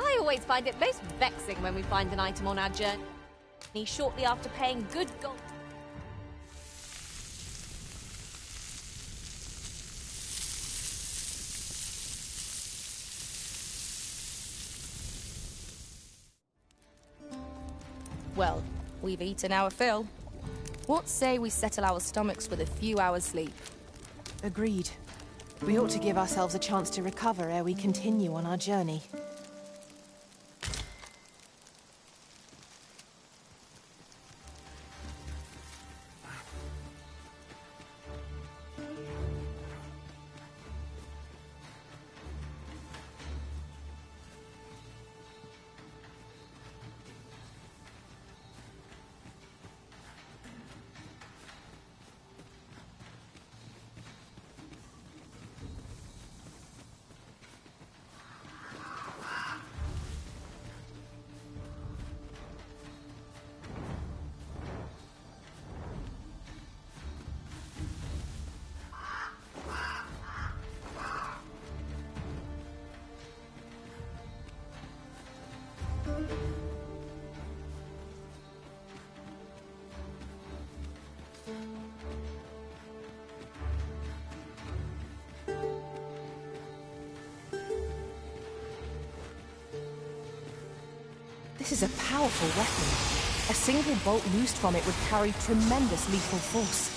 I always find it most vexing when we find an item on our journey shortly after paying good gold.
Well, we've eaten our fill. What say we settle our stomachs with a few hours' sleep?
Agreed. We ought to give ourselves a chance to recover ere we continue on our journey. This is a powerful weapon. A single bolt loosed from it would carry tremendous lethal force.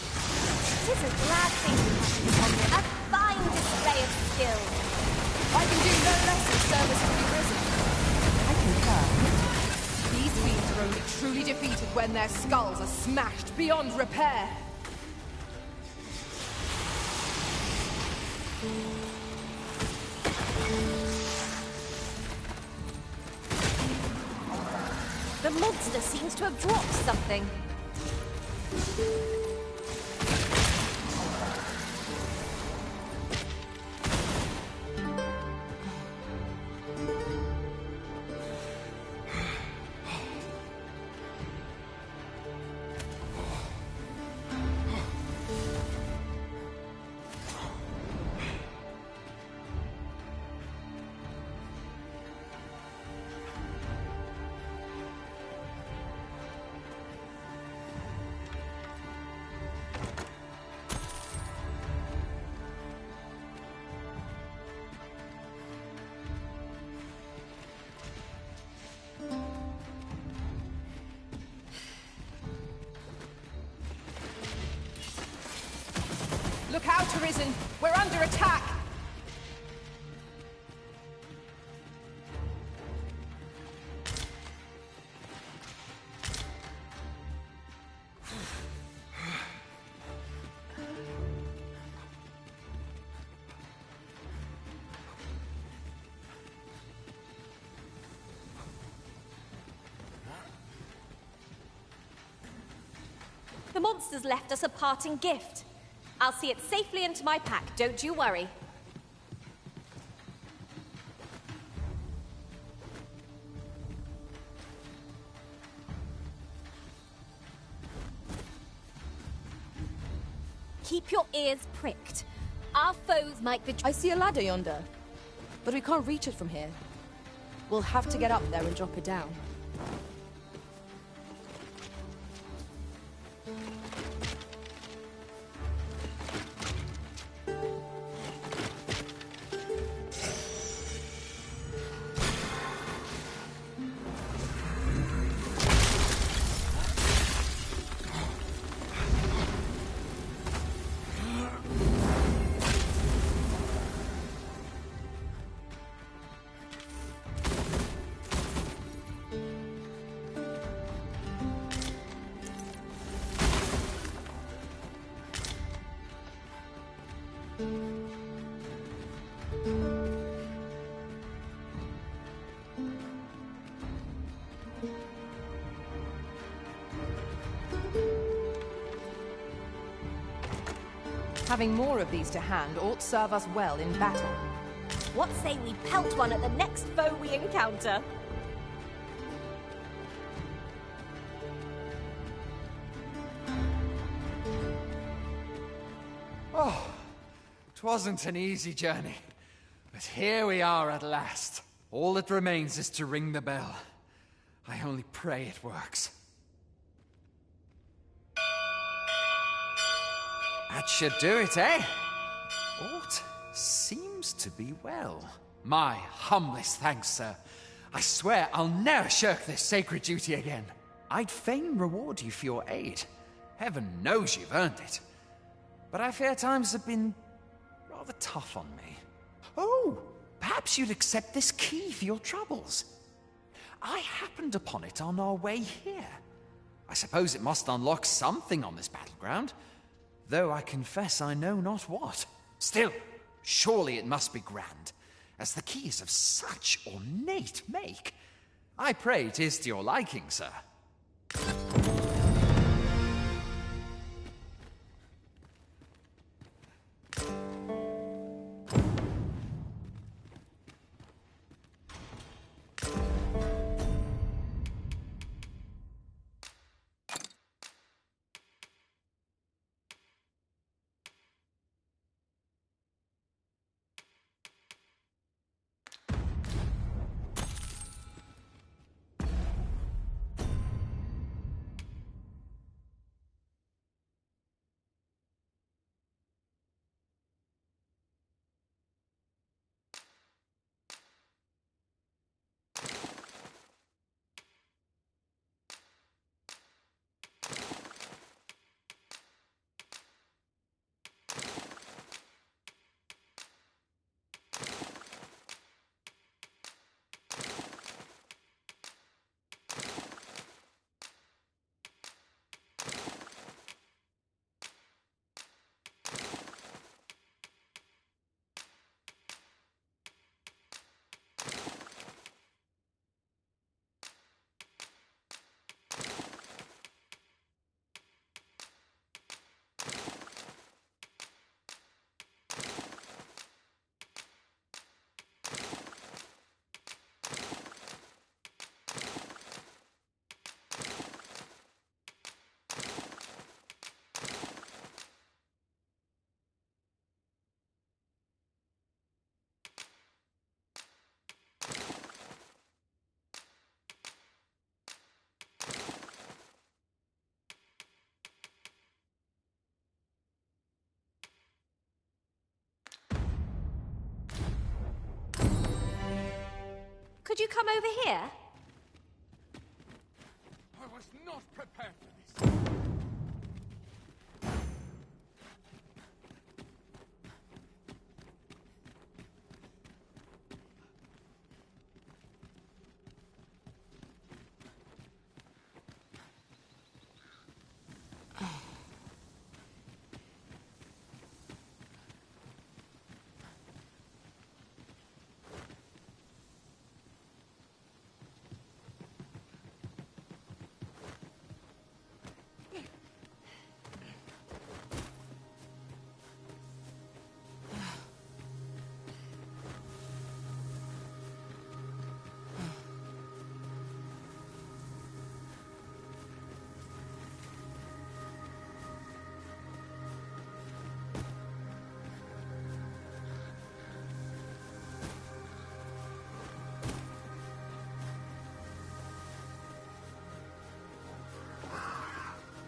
It is a glad thing to have upon me. A fine display of skill.
I can do no less in service to be risen. I concur. These fiends are only truly defeated when their skulls are smashed beyond repair.
The monster seems to have dropped something.
Look out, Arisen! We're under attack!
The monsters left us a parting gift. I'll see it safely into my pack, don't you worry. Keep your ears pricked. Our foes might be...
I see a ladder yonder, but we can't reach it from here. We'll have to get up there and drop it down.
Having more of these to hand ought serve us well in battle.
What say we pelt one at the next foe we encounter?
Oh, 'twasn't an easy journey, but here we are at last. All that remains is to ring the bell. I only pray it works. That should do it, eh? Aught seems to be well. My humblest thanks, sir. I swear I'll never shirk this sacred duty again.
I'd fain reward you for your aid. Heaven knows you've earned it. But I fear times have been rather tough on me. Oh, perhaps you'd accept this key for your troubles. I happened upon it on our way here. I suppose it must unlock something on this battleground, though I confess I know not what. Still, surely it must be grand, as the key is of such ornate make. I pray it is to your liking, sir.
Could you come over here?
I was not prepared for this.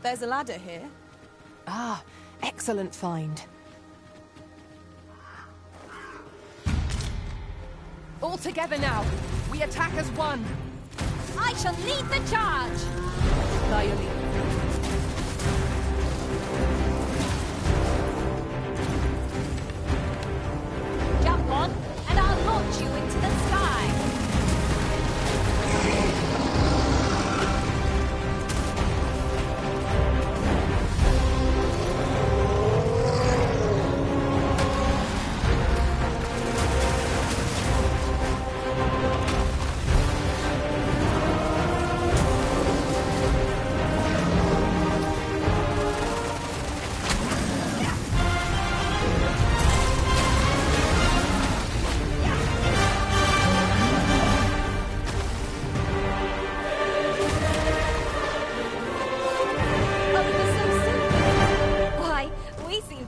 There's a ladder here.
Ah, excellent find. All together now. We attack as one.
I shall lead the charge!
By your lead.
Jump on, and I'll launch you into the sky!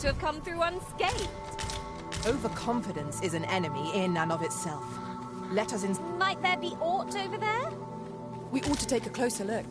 To have come through unscathed.
Overconfidence is an enemy in and of itself. Let us
Might there be aught over there?
We ought to take a closer look.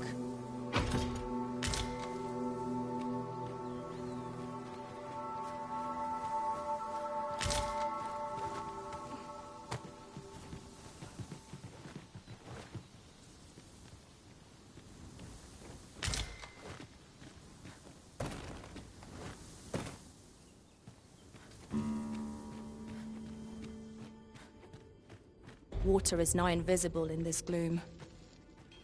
Water is nigh invisible in this gloom.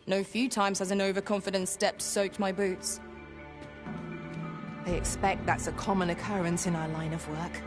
No few times has an overconfident step soaked my boots.
I expect that's a common occurrence in our line of work.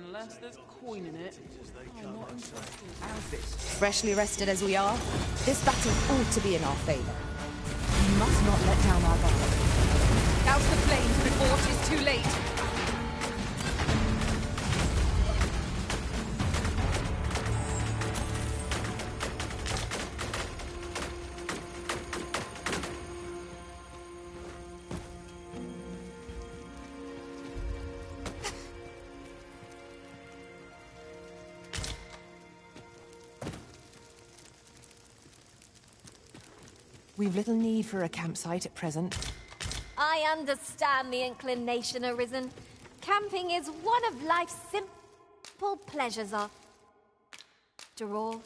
Unless there's coin in it. I'm not interested.
How's this? Freshly rested as we are, this battle ought to be in our favor.
We must not let down our guard. Douse the flames before it is too late. We've little need for a campsite at present.
I understand the inclination arisen. Camping is one of life's simple pleasures after all.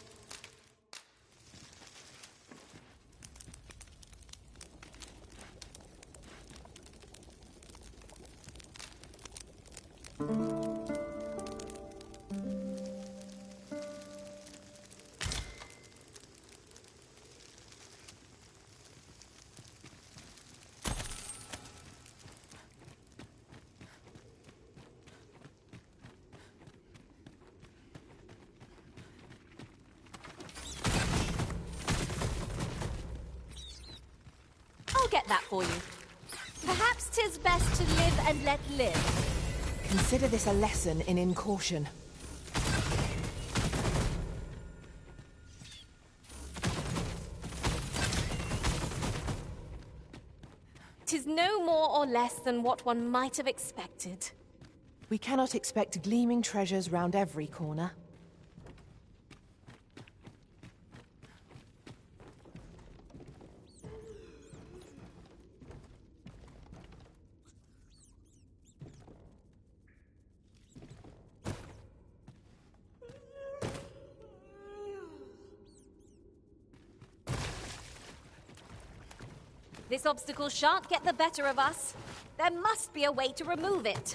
I'll get that for you. Perhaps 'tis best to live and let live.
Consider this a lesson in incaution.
'Tis no more or less than what one might have expected.
We cannot expect gleaming treasures round every corner.
This obstacle shan't get the better of us. There must be a way to remove it.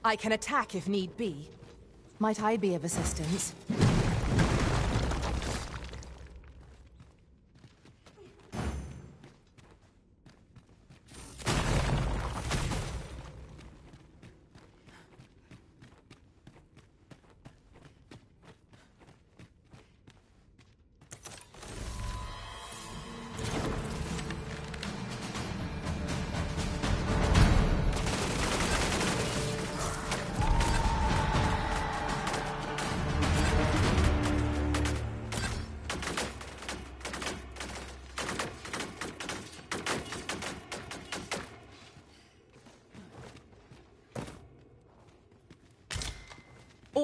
I can attack if need be. Might I be of assistance?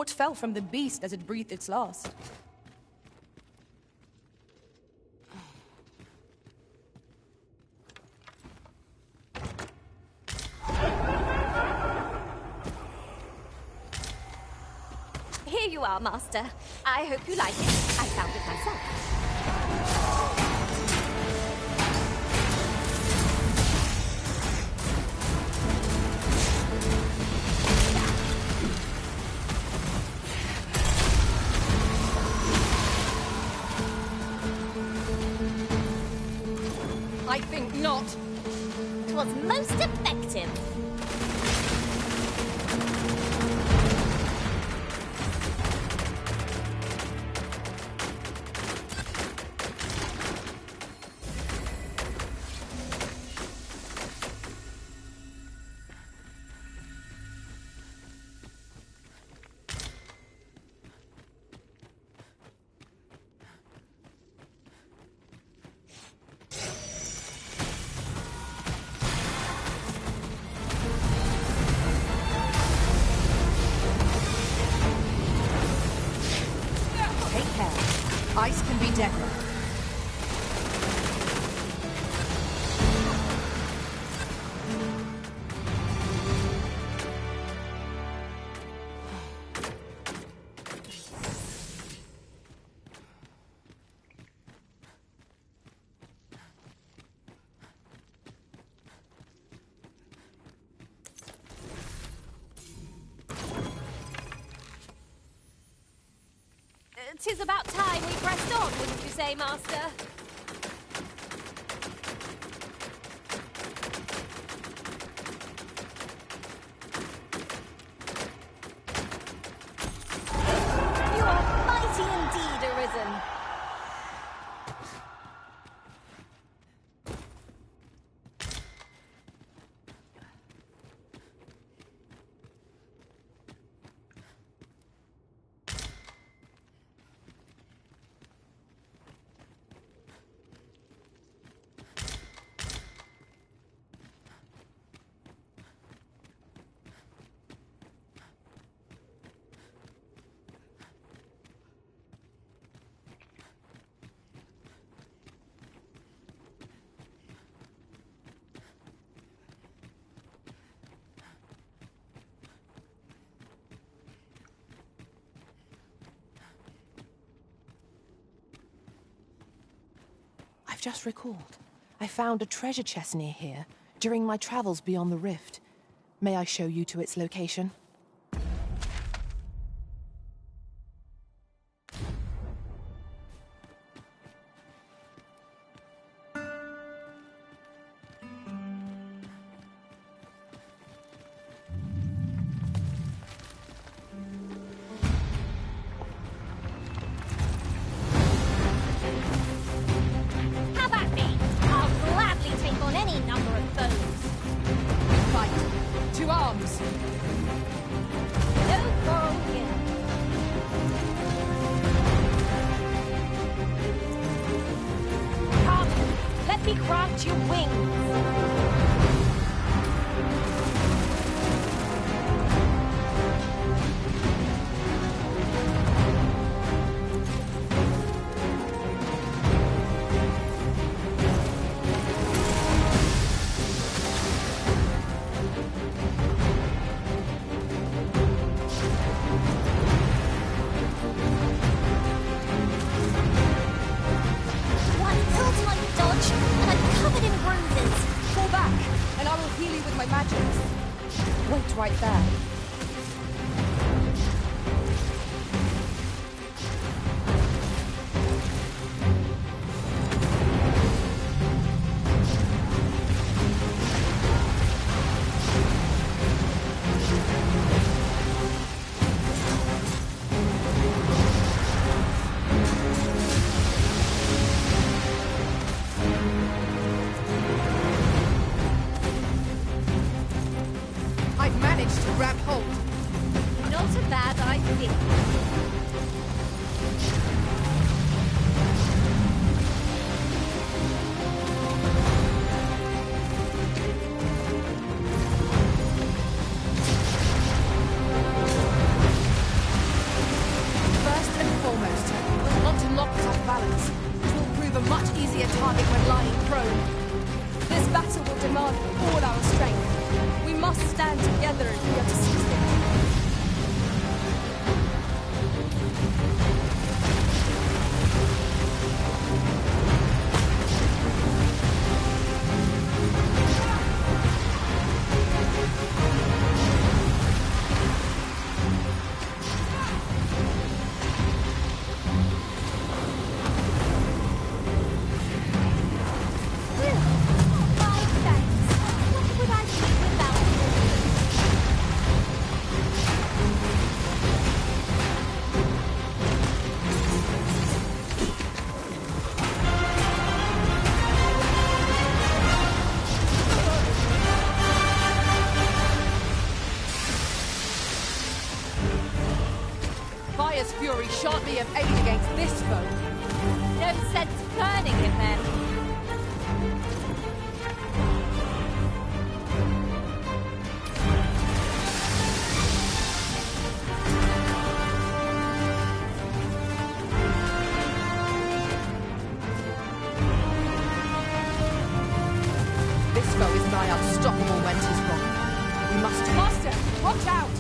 Aught fell from the beast as it breathed its last.
Here you are, Master. I hope you like it. I found it myself.
I think not.
'Twas most effective.
Take care. Ice can be deadly.
Tis about time we pressed on, wouldn't you say, Master? You are mighty indeed, Arisen.
I've just recalled. I found a treasure chest near here during my travels beyond the rift. May I show you to its location?
Have at me! I'll gladly take on any number of foes.
Fight! To arms!
No quarrel here. Come, let me grant you wings.
One ill-timed dodge, and I'm covered in bruises.
Fall back, and I will heal you with my magics. Wait right there.
I've managed to grab hold.
Not a bad idea.
shan't be of aid against this foe.
No sense burning him then.
This foe is nigh unstoppable when 'tis wrong. We must... Master, watch out!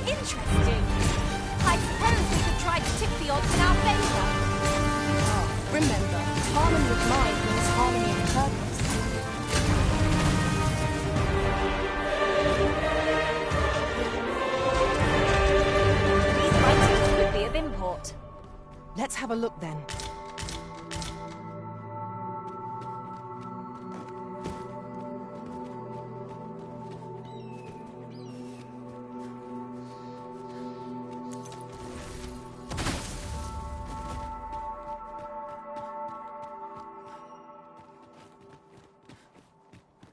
Interesting. I suppose we could try to tip the odds in our favor.
Remember, harmony of mind means harmony of purpose.
These writings could be of import.
Let's have a look then.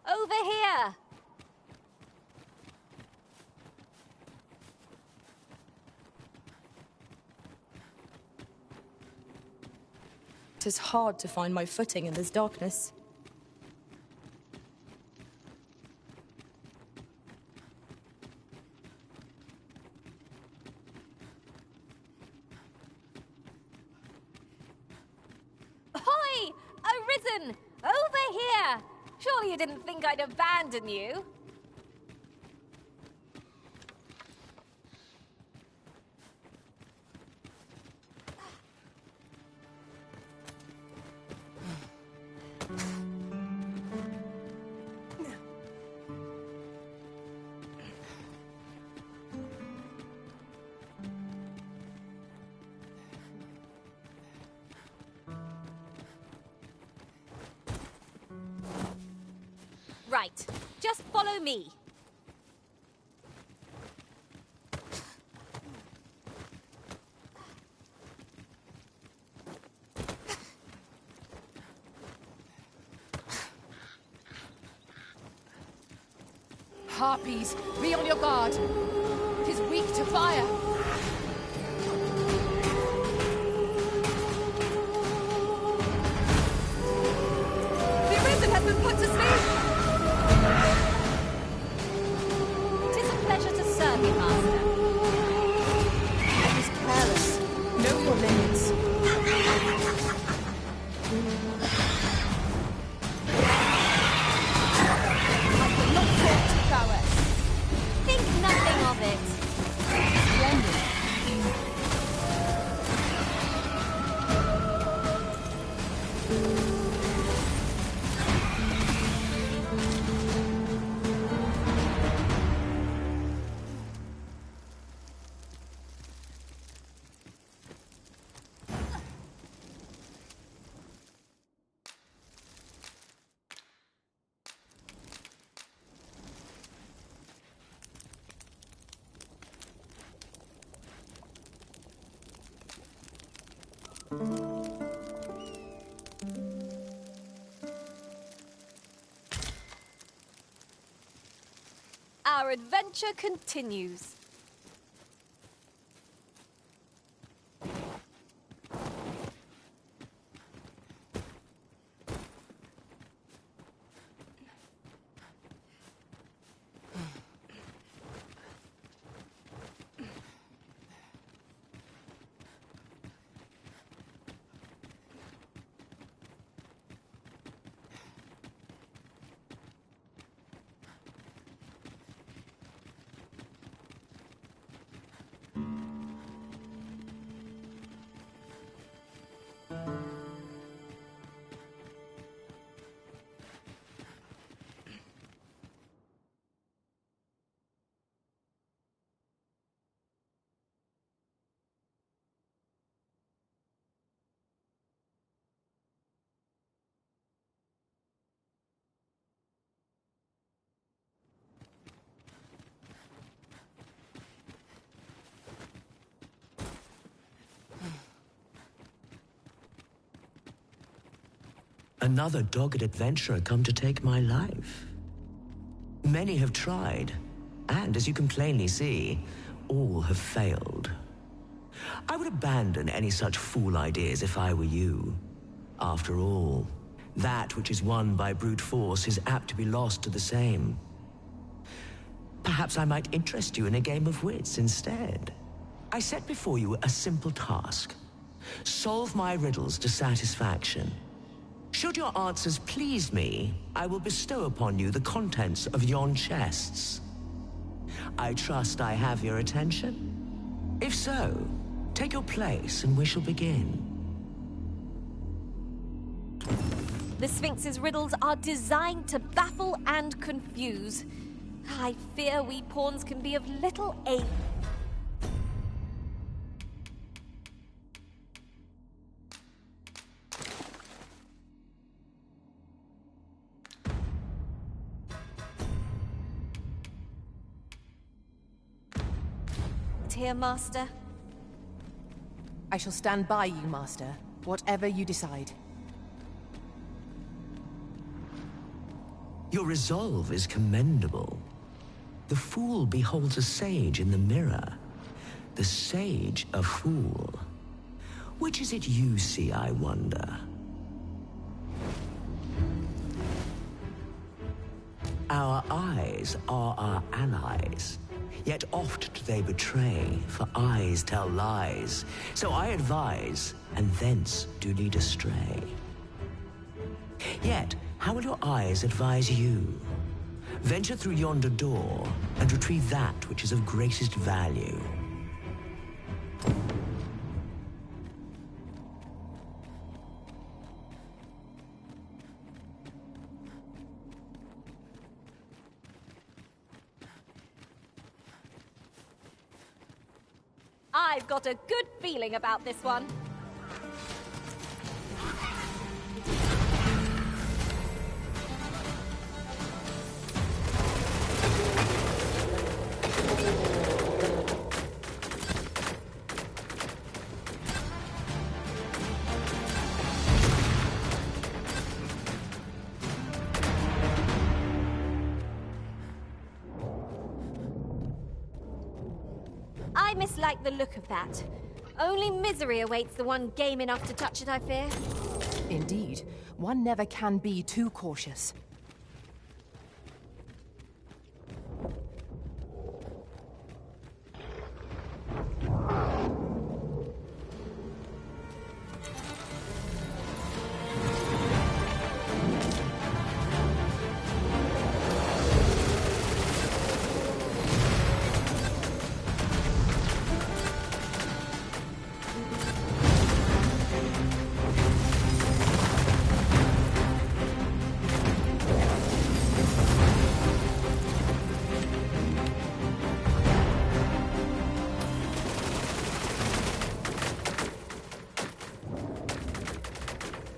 Over here!
'Tis hard to find my footing in this darkness.
Ahoy! Arisen! Over here! Surely you didn't think I'd abandon you? Right. Just follow me.
Harpies, be on your guard. It is weak to fire. The Arisen has been put to sleep.
Tis a pleasure to serve you, Master.
It is careless. Know your limits. I will not talk to prowess.
Think nothing of it.
Splendid.
our adventure continues.
Another dogged adventurer come to take my life. Many have tried, and as you can plainly see, all have failed. I would abandon any such fool ideas if I were you. After all, that which is won by brute force is apt to be lost to the same. Perhaps I might interest you in a game of wits instead. I set before you a simple task. Solve my riddles to satisfaction. Should your answers please me, I will bestow upon you the contents of yon chests. I trust I have your attention? If so, take your place and we shall begin.
The Sphinx's riddles are designed to baffle and confuse. I fear we pawns can be of little aid. Here, Master.
I shall stand by you, Master, whatever you decide.
Your resolve is commendable. The fool beholds a sage in the mirror. The sage a fool. Which is it you see, I wonder? Our eyes are our allies. Yet oft do they betray, for eyes tell lies. So I advise, and thence do lead astray. Yet, how will your eyes advise you? Venture through yonder door, and retrieve that which is of greatest value.
I've got a good feeling about this one. I mislike the look of that. Only misery awaits the one game enough to touch it, I fear.
Indeed, one never can be too cautious.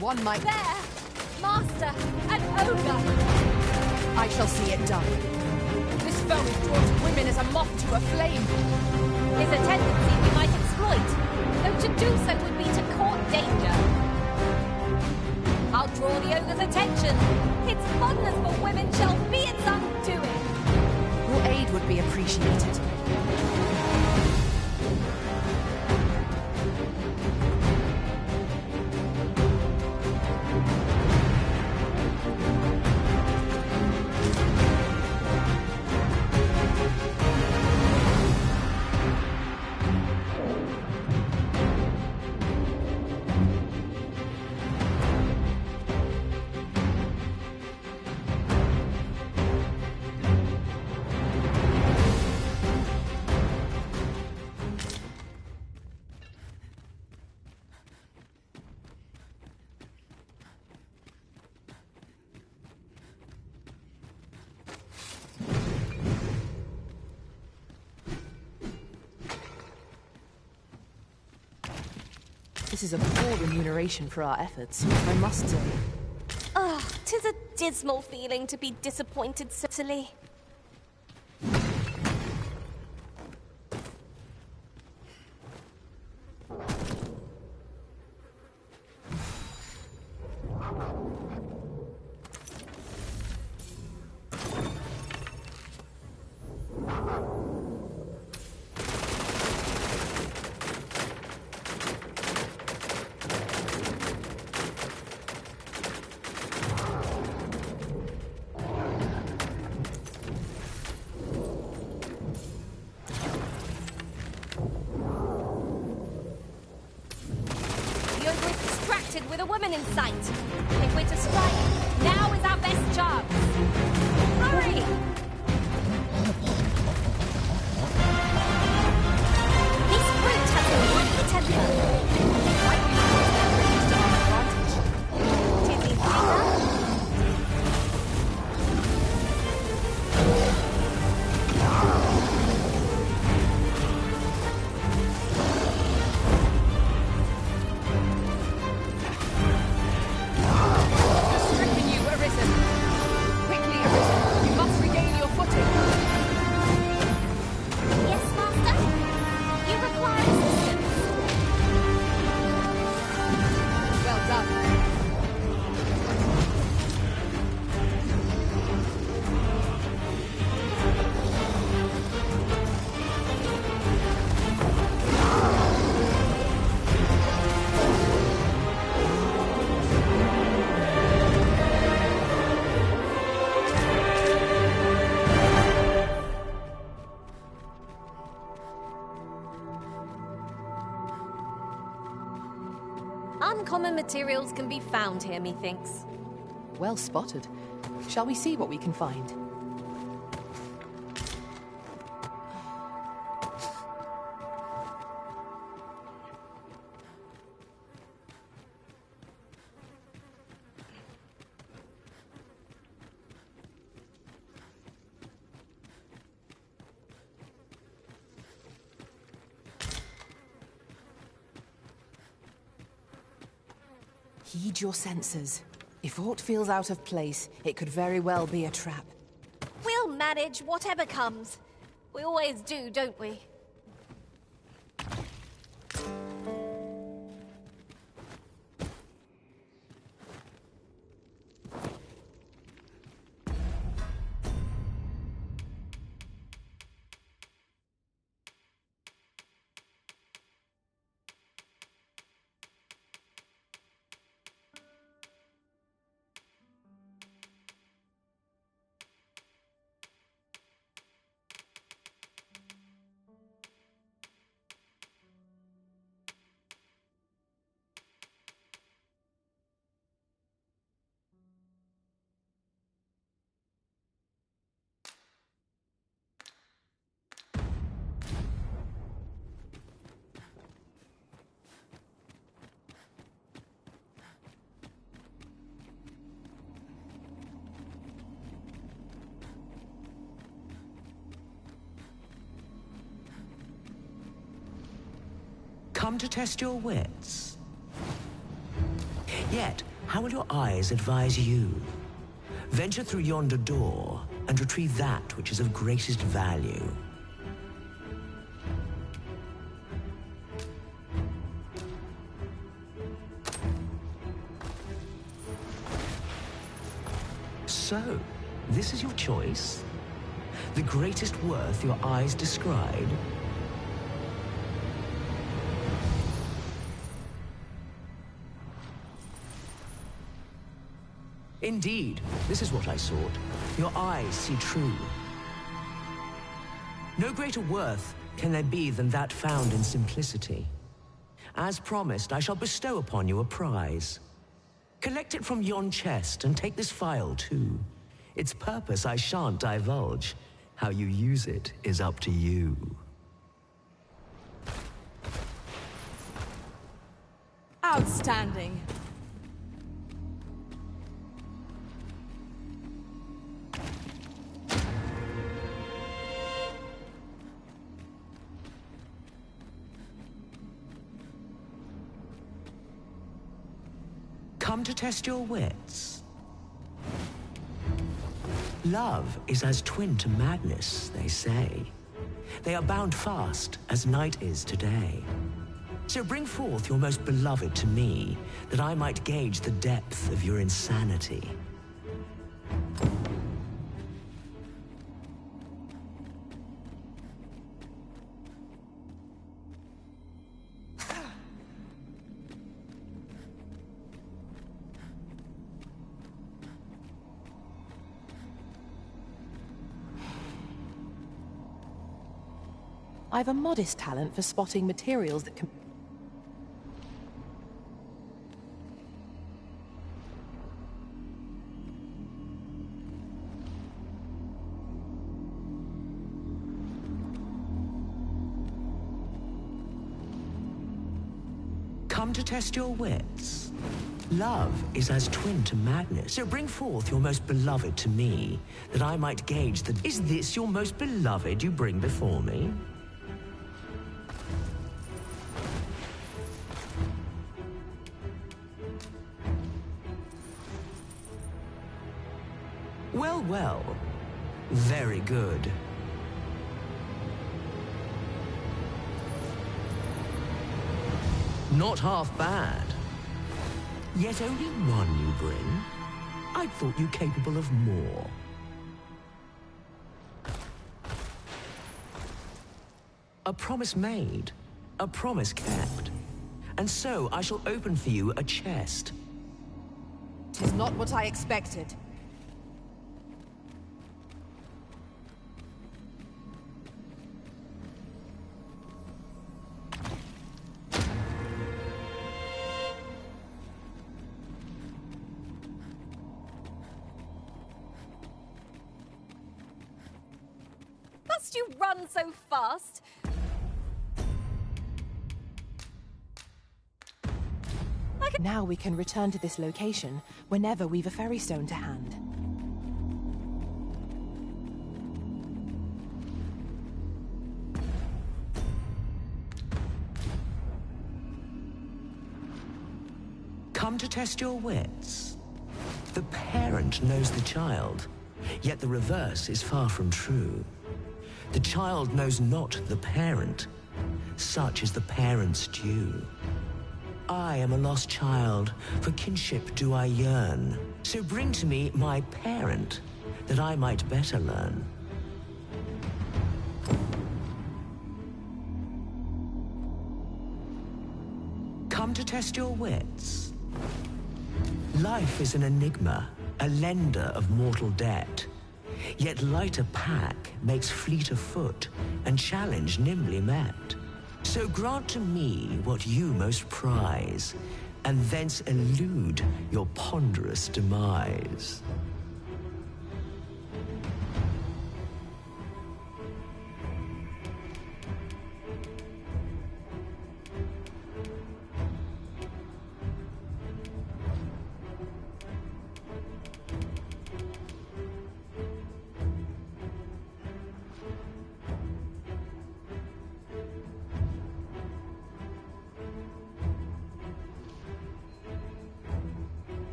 One might...
There! Master! An ogre!
I shall see it done. This foe is drawn to women as a moth to a flame.
Is a tendency we might exploit, though to do so would be to court danger. I'll draw the ogre's attention. Its fondness for women shall be its undoing.
Your aid would be appreciated. This is a poor remuneration for our efforts, I must say.
Ah, 'tis a dismal feeling to be disappointed, Cicely. With a woman in sight. If we're to strike, now is our best chance. Hurry! This brute has a great temper. Tis he finger? Uncommon materials can be found here, methinks.
Well spotted. Shall we see what we can find? Heed your senses. If aught feels out of place, it could very well be a trap.
We'll manage whatever comes. We always do, don't we?
Come to test your wits. Yet, how will your eyes advise you? Venture through yonder door and retrieve that which is of greatest value. So, this is your choice? The greatest worth your eyes descried? Indeed, this is what I sought. Your eyes see true. No greater worth can there be than that found in simplicity. As promised, I shall bestow upon you a prize. Collect it from yon chest and take this file too. Its purpose I shan't divulge. How you use it is up to you.
Outstanding.
Come to test your wits. Love is as twin to madness, they say. They are bound fast, as night is today. So bring forth your most beloved to me, that I might gauge the depth of your insanity.
I've a modest talent for spotting materials that can...
Come to test your wits. Love is as twin to madness. So bring forth your most beloved to me, that I might gauge the... Is this your most beloved you bring before me? Well, well. Very good. Not half bad. Yet only one you bring? I'd thought you capable of more. A promise made, a promise kept. And so I shall open for you a chest.
'Tis not what I expected.
Must you run so fast?
Now we can return to this location whenever we've a ferry stone to hand.
Come to test your wits. The parent knows the child, yet the reverse is far from true. The child knows not the parent. Such is the parent's due. I am a lost child, for kinship do I yearn. So bring to me my parent, that I might better learn. Come to test your wits. Life is an enigma, a lender of mortal debt. Yet lighter pack makes fleeter foot, and challenge nimbly met. So grant to me what you most prize, and thence elude your ponderous demise.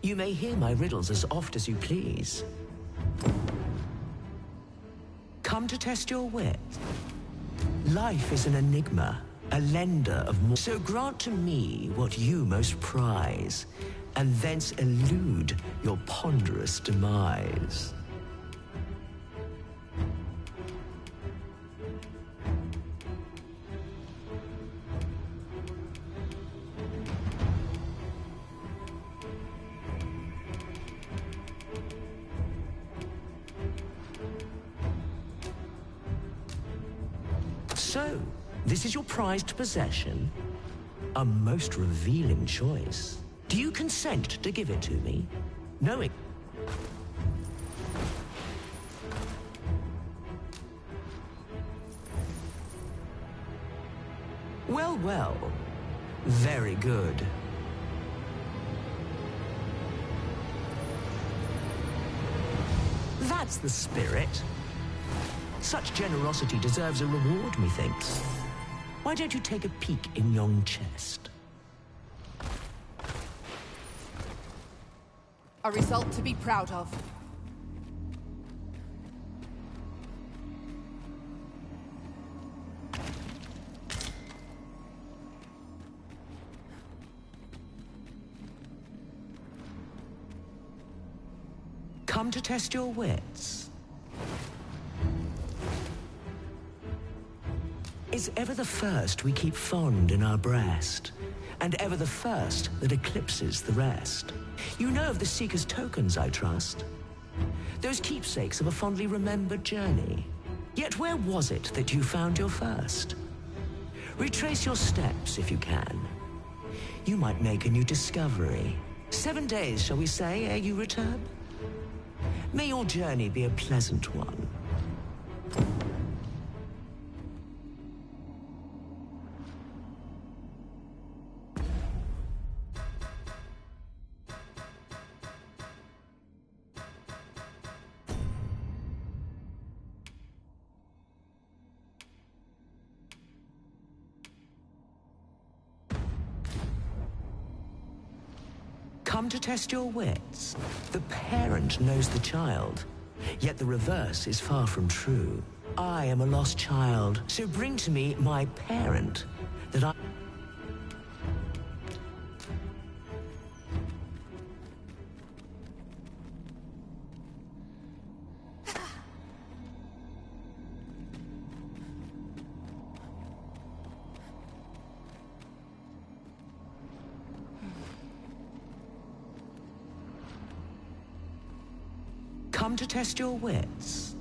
You may hear my riddles as oft as you please. Come to test your wit. Life is an enigma, a lender of more. So grant to me what you most prize, and thence elude your ponderous demise. So, this is your prized possession? A most revealing choice. Do you consent to give it to me? Knowing... Well, well. Very good. That's the spirit. Such generosity deserves a reward, methinks. Why don't you take a peek in yon chest?
A result to be proud of.
Come to test your wits. Is ever the first we keep fond in our breast, and ever the first that eclipses the rest. You know of the Seeker's tokens, I trust. Those keepsakes of a fondly remembered journey. Yet where was it that you found your first? Retrace your steps if you can. You might make a new discovery. 7 days, shall we say, ere you return? May your journey be a pleasant one. Come to test your wits. The parent knows the child, yet the reverse is far from true. I am a lost child, so bring to me my parent, that I... Come to test your wits.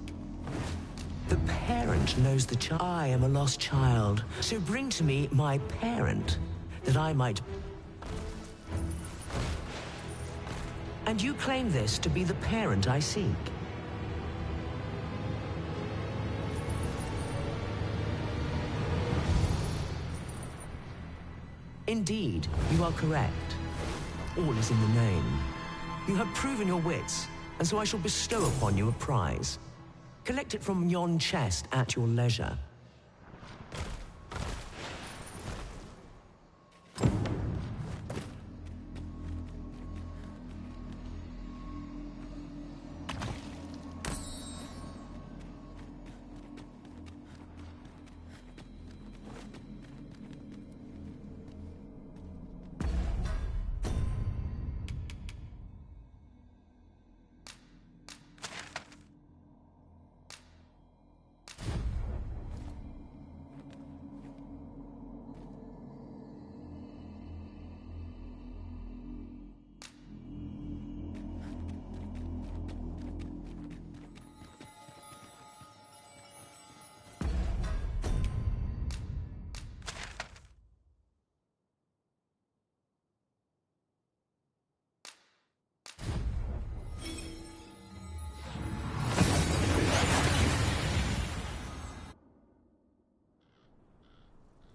The parent knows the child. I am a lost child, so bring to me my parent, that I might... And you claim this to be the parent I seek. Indeed, you are correct. All is in the name. You have proven your wits, and so I shall bestow upon you a prize. Collect it from yon chest at your leisure.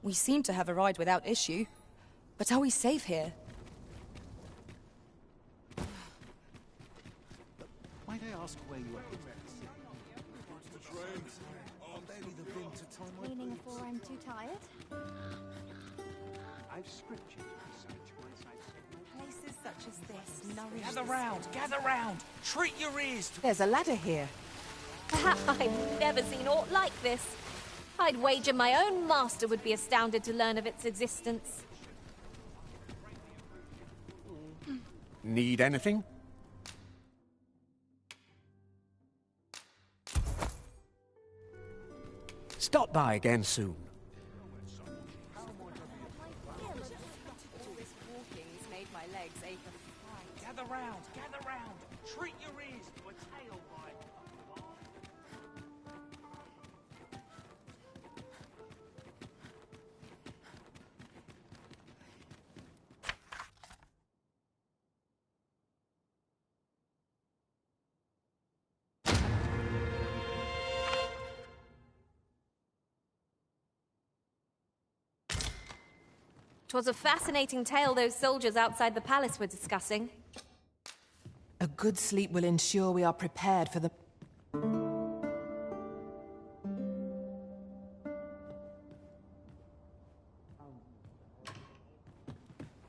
We seem to have arrived without issue. But are we safe here?
Might I ask where you are headed?
Meaning before I'm too tired?
I've scriptured besides once I've said my
Place is
such as this nourish
Gather round, gather round. Treat your ears to...
There's a ladder here.
I've never seen aught like this. I'd wager my own master would be astounded to learn of its existence.
Need anything? Stop by again soon.
Gather round, gather round. Treat your ears to a tale by...
Twas a fascinating tale those soldiers outside the palace were discussing.
A good sleep will ensure we are prepared for the...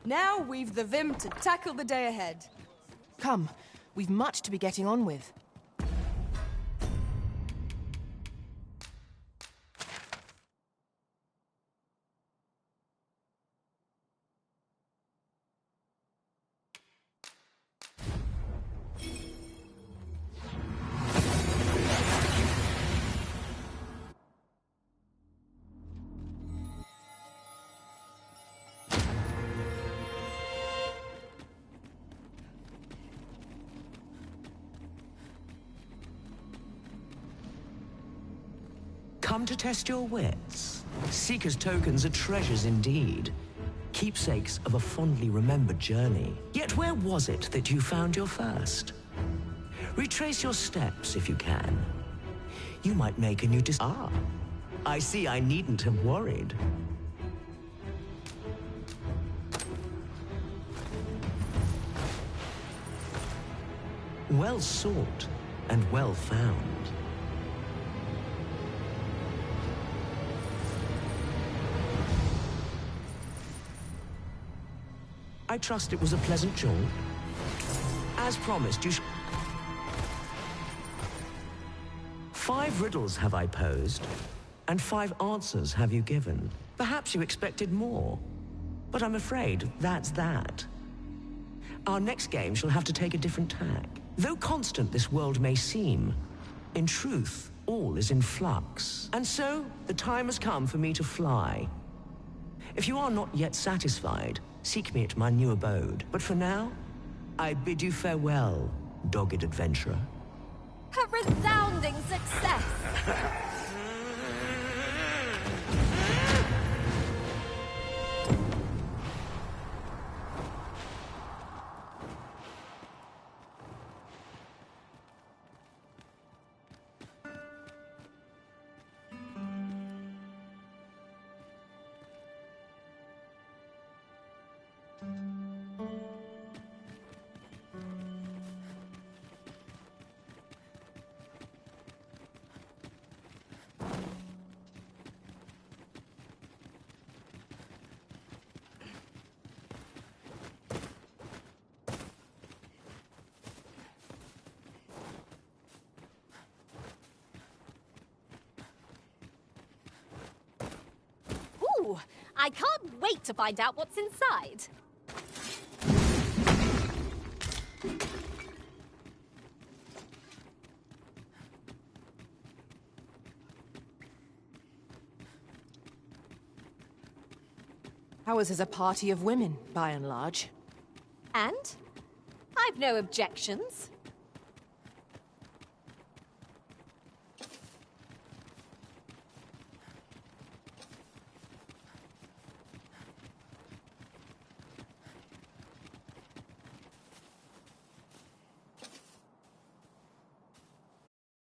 Now we've the vim to tackle the day ahead.
Come, we've much to be getting on with.
Come to test your wits. Seeker's tokens are treasures indeed. Keepsakes of a fondly remembered journey. Yet where was it that you found your first? Retrace your steps if you can. You might make a new Ah, I see I needn't have worried. Well sought and well found. I trust it was a pleasant jaunt. As promised, you 5 riddles have I posed, and 5 answers have you given. Perhaps you expected more, but I'm afraid that's that. Our next game shall have to take a different tack. Though constant this world may seem, in truth, all is in flux. And so, the time has come for me to fly. If you are not yet satisfied, seek me at my new abode. But for now, I bid you farewell, dogged adventurer.
A resounding success! Ooh, I can't wait to find out what's inside.
Ours is a party of women, by and large.
And? I've no objections.